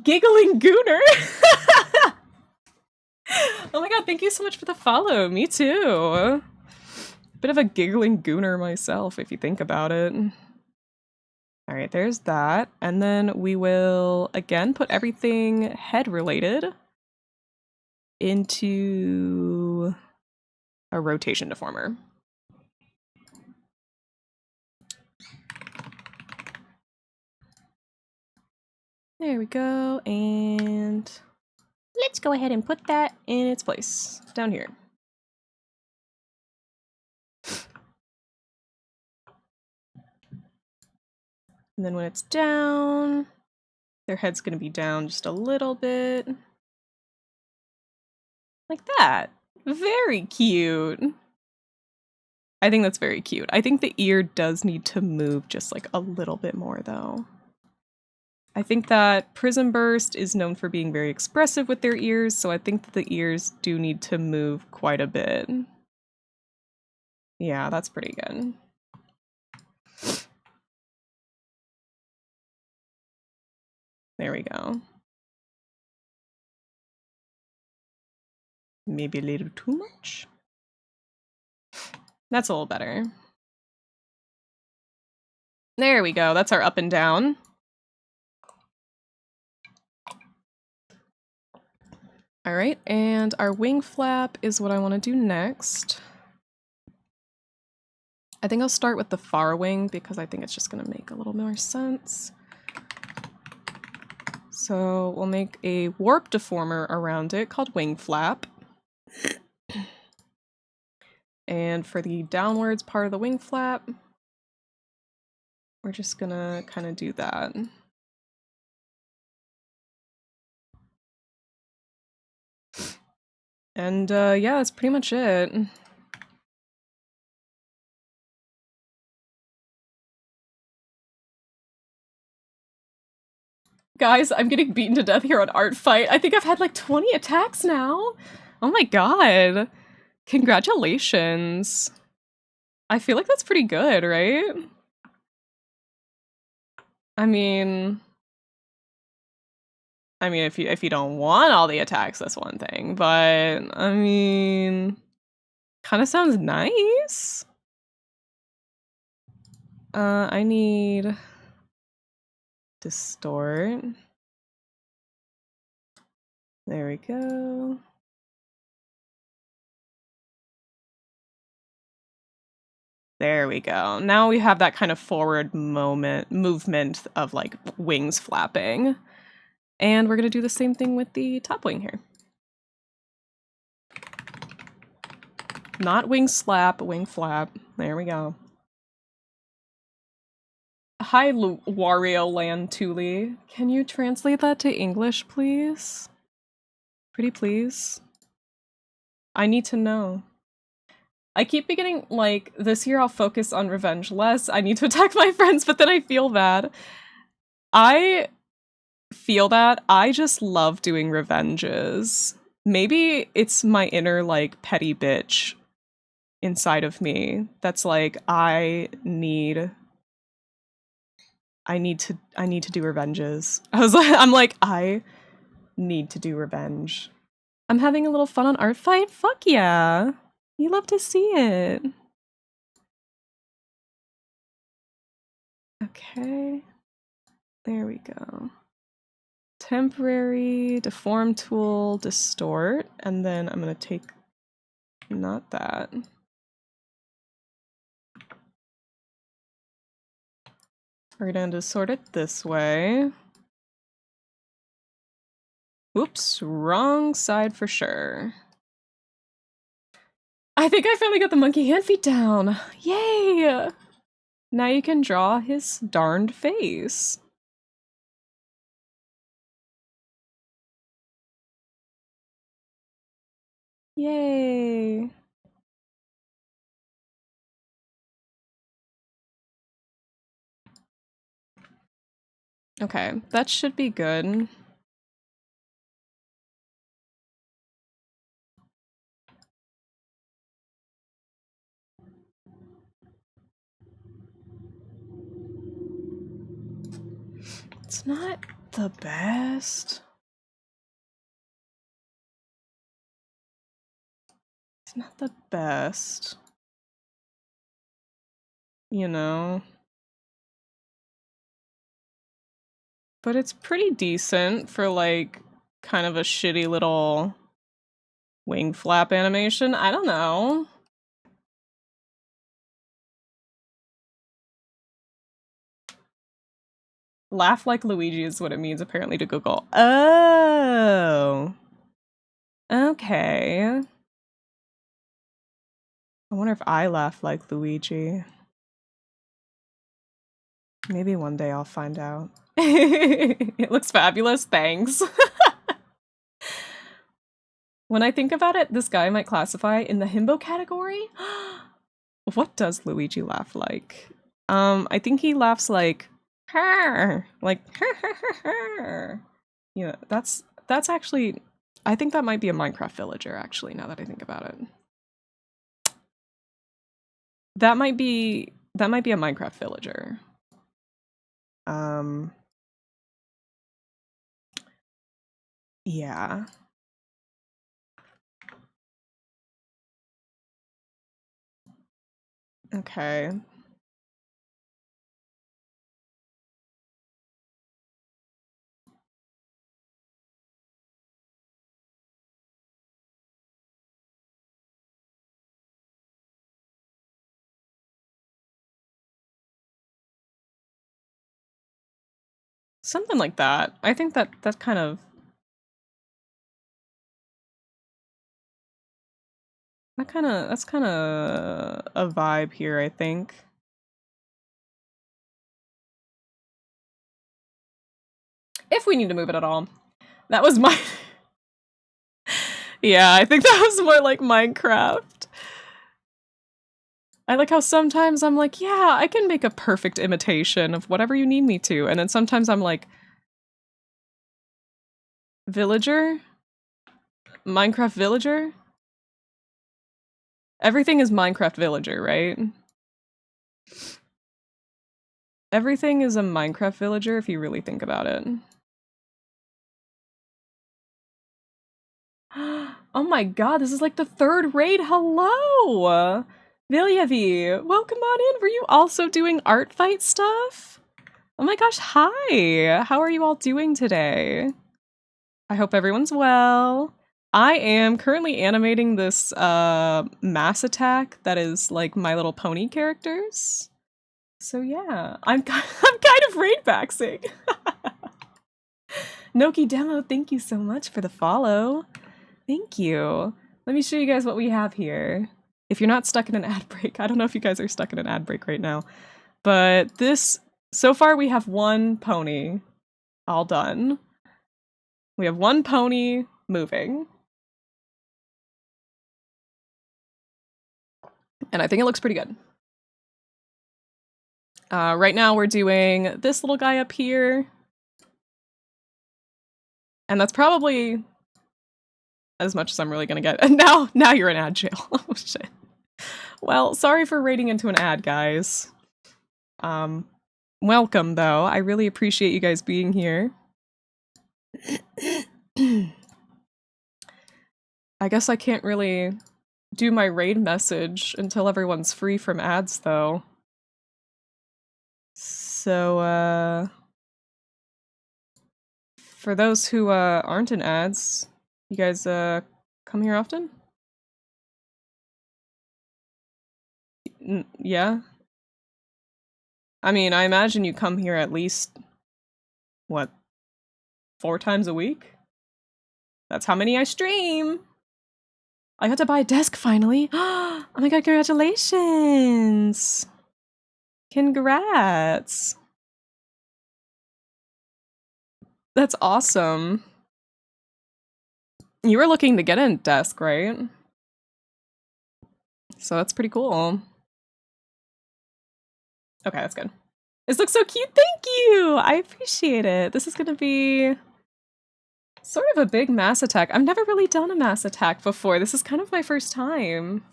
Giggling Gooner! Oh my god, thank you so much for the follow. Me too. Bit of a giggling gooner myself, if you think about it. Alright, there's that. And then we will, again, put everything head-related into a rotation deformer. There we go, and let's go ahead and put that in its place, down here. And then when it's down, their head's gonna be down just a little bit. Like that. Very cute. I think that's very cute. I think the ear does need to move just like a little bit more though. I think that Prism Burst is known for being very expressive with their ears, so I think that the ears do need to move quite a bit. Yeah, that's pretty good. There we go. Maybe a little too much? That's a little better. There we go, that's our up and down. Alright, and our wing flap is what I want to do next. I think I'll start with the far wing because I think it's just gonna make a little more sense. So we'll make a warp deformer around it called wing flap. And for the downwards part of the wing flap, we're just gonna kind of do that. And yeah, that's pretty much it. Guys, I'm getting beaten to death here on Artfight. I think I've had like 20 attacks now. Oh my god. Congratulations. I feel like that's pretty good, right? I mean, if you don't want all the attacks, that's one thing. But I mean, kind of sounds nice. I need distort. There we go. There we go. Now we have that kind of forward movement of like wings flapping. And we're gonna do the same thing with the top wing here. Not wing slap, wing flap. There we go. Hi, Wario Land Thule. Can you translate that to English, please? Pretty please. I need to know. I keep beginning, like, this year I'll focus on revenge less. I need to attack my friends, but then I feel bad. I feel that. I just love doing revenges. Maybe it's my inner, like, petty bitch inside of me that's like, I need to do revenges. I'm like, I need to do revenge. I'm having a little fun on Artfight? Fuck yeah. You love to see it. Okay. There we go. Temporary, deform tool, distort, and then I'm gonna take, not that. We're gonna distort it this way. Oops, wrong side for sure. I think I finally got the monkey hand feet down. Yay! Now you can draw his darned face. Yay! Okay, that should be good. It's not the best. It's not the best. You know? But it's pretty decent for, like, kind of a shitty little wing flap animation. I don't know. Laugh like Luigi is what it means, apparently, to Google. Oh. Okay. I wonder if I laugh like Luigi. Maybe one day I'll find out. It looks fabulous, thanks. When I think about it, this guy might classify in the himbo category. What does Luigi laugh like? I think he laughs like her, like her. Yeah, that's actually, I think that might be a Minecraft villager actually, now that I think about it. That might be a Minecraft villager. Yeah. Okay. Something like that. I think that's kind of... That's kind of a vibe here, I think. If we need to move it at all. That was my... Yeah, I think that was more like Minecraft. I like how sometimes I'm like, yeah, I can make a perfect imitation of whatever you need me to. And then sometimes I'm like, villager? Minecraft villager? Everything is Minecraft villager, right? Everything is a Minecraft villager if you really think about it. Oh my god, this is like the third raid. Hello! Vilyavi, welcome on in. Were you also doing Artfight stuff? Oh my gosh, hi! How are you all doing today? I hope everyone's well. I am currently animating this mass attack that is like My Little Pony characters. So yeah, I'm kind of raid baxing. Noki Demo, thank you so much for the follow. Thank you. Let me show you guys what we have here. If you're not stuck in an ad break, I don't know if you guys are stuck in an ad break right now, but this, so far we have one pony all done. We have one pony moving. And I think it looks pretty good. Right now we're doing this little guy up here. And that's probably as much as I'm really gonna get. And now you're in ad jail. Oh shit. Well, sorry for raiding into an ad, guys. Welcome though. I really appreciate you guys being here. I guess I can't really do my raid message until everyone's free from ads though. So, for those who aren't in ads, you guys come here often? Yeah? I mean, I imagine you come here at least, what, 4 times a week? That's how many I stream! I got to buy a desk finally! Oh my god, congratulations! Congrats! That's awesome. You were looking to get a desk, right? So that's pretty cool. Okay, that's good. This looks so cute, thank you! I appreciate it. This is gonna be sort of a big mass attack. I've never really done a mass attack before. This is kind of my first time.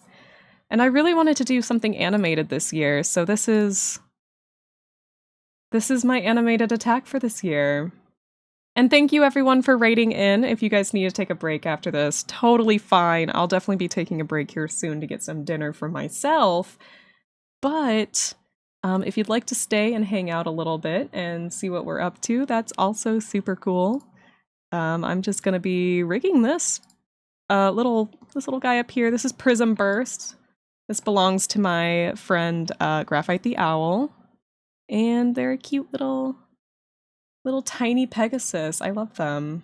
And I really wanted to do something animated this year, so this is my animated attack for this year. And thank you everyone for raiding in. If you guys need to take a break after this, totally fine. I'll definitely be taking a break here soon to get some dinner for myself. But if you'd like to stay and hang out a little bit and see what we're up to, that's also super cool. I'm just gonna be rigging this little guy up here. This is Prism Burst. This belongs to my friend Graphite the Owl. And they're a cute little tiny Pegasus. I love them.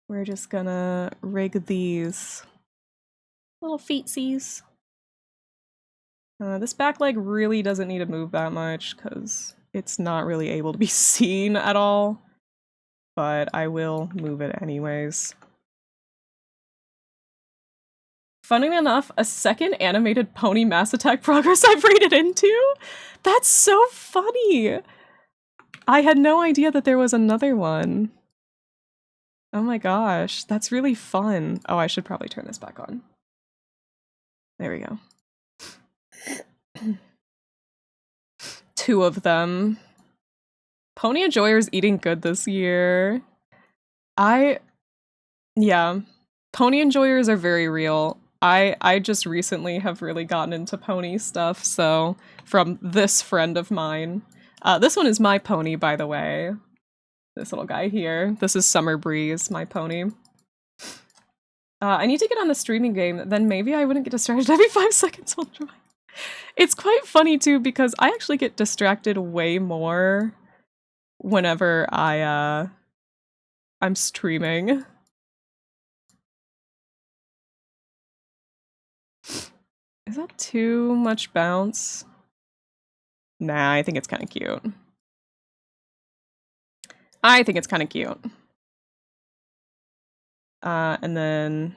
We're just gonna rig these little feetsies. This back leg really doesn't need to move that much because it's not really able to be seen at all, but I will move it anyways. Funny enough, a second animated pony mass attack progress I've raided into? That's so funny! I had no idea that there was another one. Oh my gosh, that's really fun. Oh, I should probably turn this back on. There we go. 2 of them. Pony Enjoyer's eating good this year. Yeah. Pony Enjoyers are very real. I just recently have really gotten into pony stuff, so from this friend of mine. This one is my pony, by the way. This little guy here. This is Summer Breeze, my pony. I need to get on the streaming game, then maybe I wouldn't get distracted every 5 seconds while drawing. It's quite funny too because I actually get distracted way more whenever I'm streaming. Is that too much bounce? Nah, I think it's kind of cute. I think it's kind of cute. And then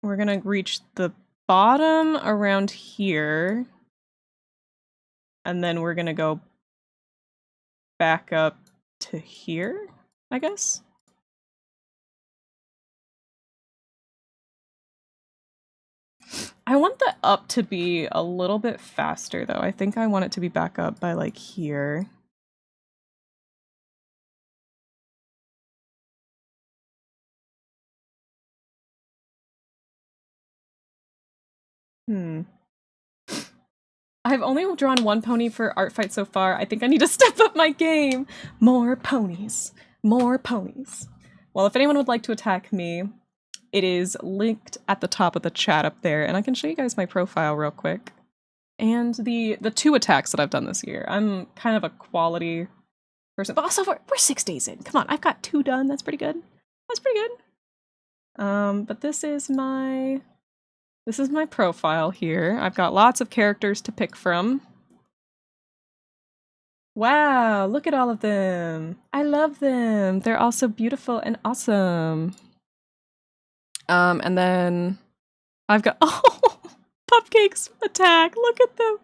we're gonna reach the bottom around here. And then we're gonna go back up to here, I guess. I want the up to be a little bit faster though. I think I want it to be back up by like here. I've only drawn one pony for Artfight so far. I think I need to step up my game. More ponies. More ponies. Well, if anyone would like to attack me, it is linked at the top of the chat up there, and I can show you guys my profile real quick. And the 2 attacks that I've done this year. I'm kind of a quality person, but also we're 6 days in. Come on, I've got 2 done. That's pretty good. That's pretty good. But this is my profile here. I've got lots of characters to pick from. Wow, look at all of them. I love them. They're all so beautiful and awesome. And then I've got, oh, Pupcake's attack. Look at them.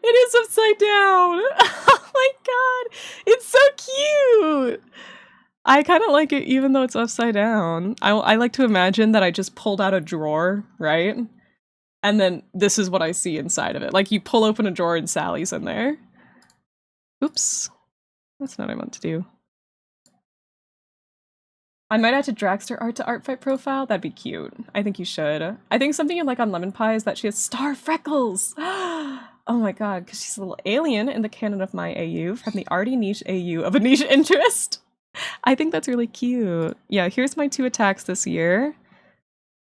It is upside down. Oh my god. It's so cute. I kind of like it even though it's upside down. I like to imagine that I just pulled out a drawer, right? And then this is what I see inside of it. Like you pull open a drawer and Sally's in there. Oops. That's not what I meant to do. I might add to Dragster art to Artfight profile. That'd be cute. I think you should. I think something you like on Lemon Pie is that she has star freckles. Oh my god, because she's a little alien in the canon of my AU from the arty niche AU of a niche interest. I think that's really cute. Yeah, here's my 2 attacks this year.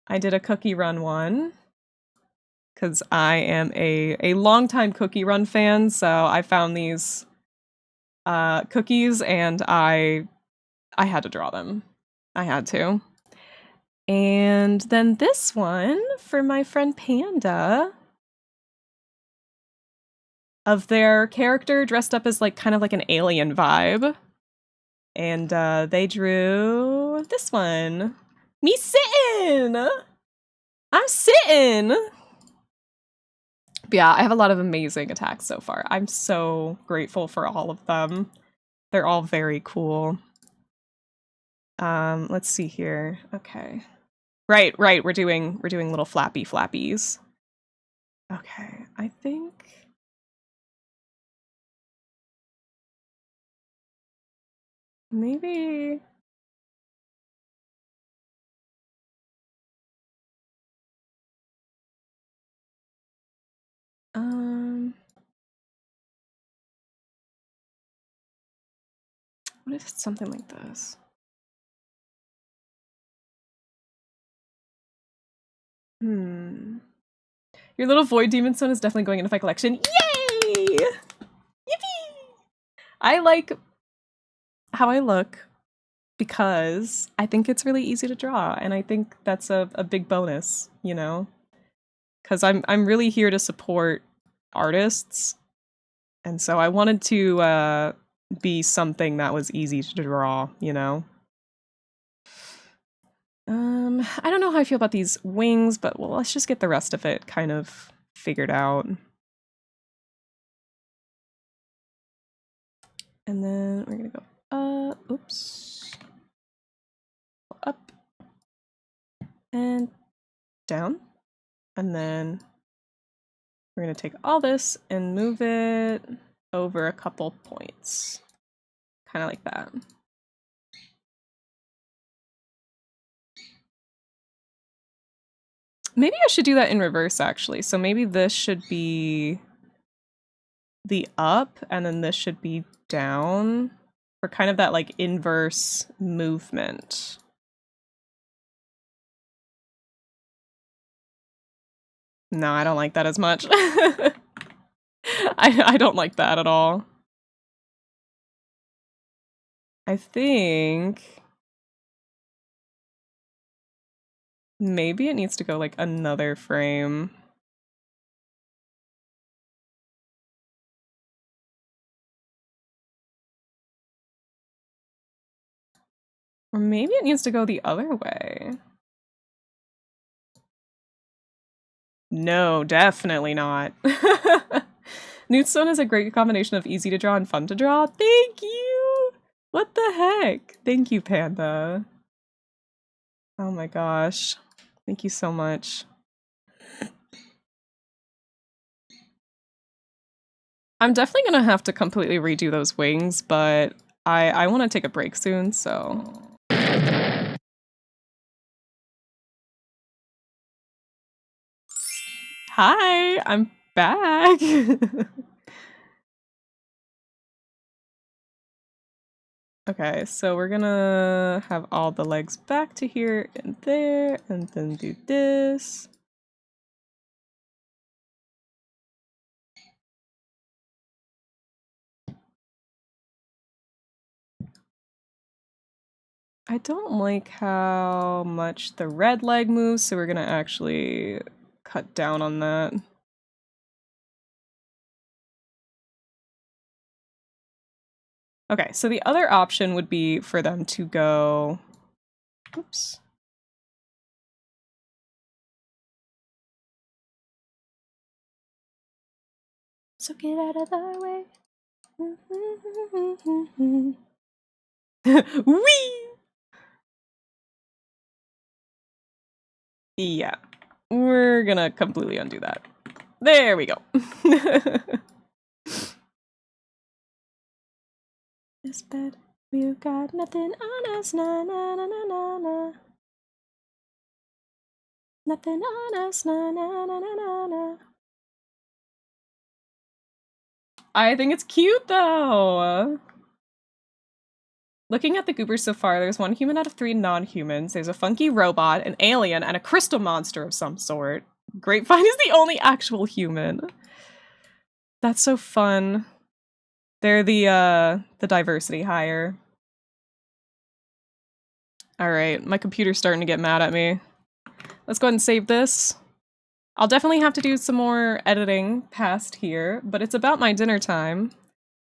I did a cookie run one. Because I am a longtime cookie run fan, so I found these cookies and I had to draw them. I had to. And then this one for my friend Panda of their character dressed up as like kind of like an alien vibe. And they drew this one. Me sitting! I'm sitting! But yeah, I have a lot of amazing attacks so far. I'm so grateful for all of them. They're all very cool. Let's see here. Okay. Right, we're doing little flappy flappies. Okay, I think maybe what if it's something like this? Your little void demon stone is definitely going into my collection. Yay! Yippee! I like how I look because I think it's really easy to draw, and I think that's a big bonus, you know? Because I'm really here to support artists, and so I wanted to be something that was easy to draw, you know? I don't know how I feel about these wings, but well, let's just get the rest of it kind of figured out. And then we're gonna go oops. Up. And down. And then we're gonna take all this and move it over a couple points. Kind of like that. Maybe I should do that in reverse, actually. So maybe this should be the up, and then this should be down for kind of that, like, inverse movement. No, I don't like that as much. I don't like that at all. I think maybe it needs to go like another frame. Or maybe it needs to go the other way. No, definitely not. Newtstone is a great combination of easy to draw and fun to draw. Thank you! What the heck? Thank you, Panda. Oh my gosh. Thank you so much. I'm definitely gonna have to completely redo those wings, but I want to take a break soon, so... Hi, I'm back. Okay, so we're gonna have all the legs back to here and there, and then do this. I don't like how much the red leg moves, so we're gonna actually cut down on that. Okay, so the other option would be for them to go... Oops. So get out of the way. Whee! Yeah, we're gonna completely undo that. There we go. This bed, we've got nothing on us, na na na na na na. Nothing on us, na na na na na na. I think it's cute though. Looking at the goobers so far, there's 1 human out of 3 non-humans. There's a funky robot, an alien, and a crystal monster of some sort. Grapevine is the only actual human. That's so fun. They're the diversity hire. Alright, my computer's starting to get mad at me. Let's go ahead and save this. I'll definitely have to do some more editing past here, but it's about my dinner time.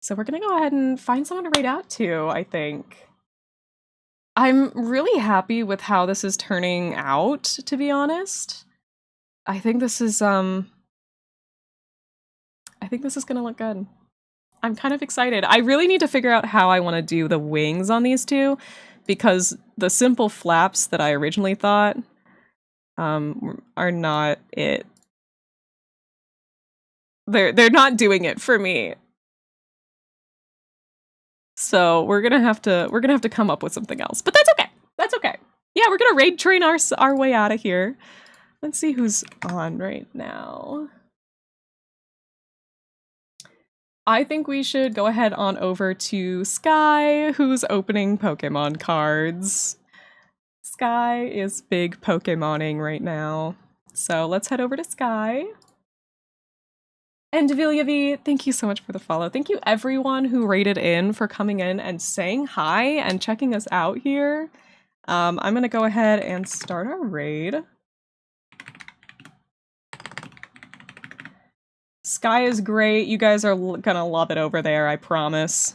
So we're gonna go ahead and find someone to raid out to, I think. I'm really happy with how this is turning out, to be honest. I think this is gonna look good. I'm kind of excited. I really need to figure out how I want to do the wings on these two, because the simple flaps that I originally thought are not it. They're not doing it for me. So we're gonna have to come up with something else. But that's okay. That's okay. Yeah, we're gonna raid train our way out of here. Let's see who's on right now. I think we should go ahead on over to Sky, who's opening Pokemon cards. Sky is big Pokemoning right now. So let's head over to Sky. And Devilia V, thank you so much for the follow. Thank you everyone who raided in for coming in and saying hi and checking us out here. I'm gonna go ahead and start our raid. Sky is great. You guys are gonna love it over there, I promise.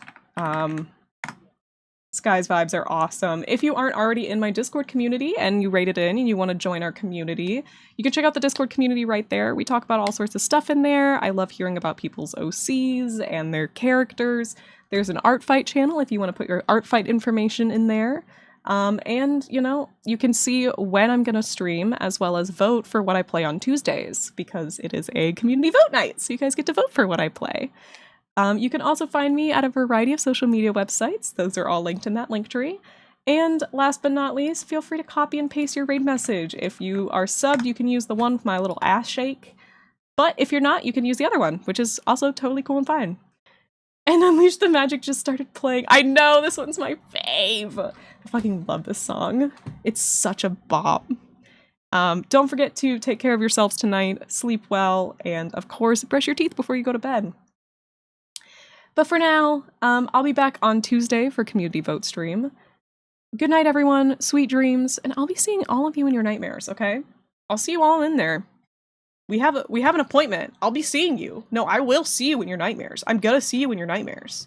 Sky's vibes are awesome. If you aren't already in my Discord community and you raided in and you want to join our community, you can check out the Discord community right there. We talk about all sorts of stuff in there. I love hearing about people's OCs and their characters. There's an Artfight channel if you want to put your Artfight information in there. And, you know, you can see when I'm going to stream as well as vote for what I play on Tuesdays, because it is a community vote night, so you guys get to vote for what I play. You can also find me at a variety of social media websites. Those are all linked in that link tree. And last but not least, feel free to copy and paste your raid message. If you are subbed, you can use the one with my little ass shake. But if you're not, you can use the other one, which is also totally cool and fine. And Unleash the Magic just started playing. I know, this one's my fave. I fucking love this song. It's such a bop. Don't forget to take care of yourselves tonight, sleep well, and of course, brush your teeth before you go to bed. But for now, I'll be back on Tuesday for Community Vote Stream. Good night, everyone. Sweet dreams, and I'll be seeing all of you in your nightmares, okay? I'll see you all in there. We have an appointment. I'll be seeing you. No, I will see you in your nightmares. I'm gonna see you in your nightmares.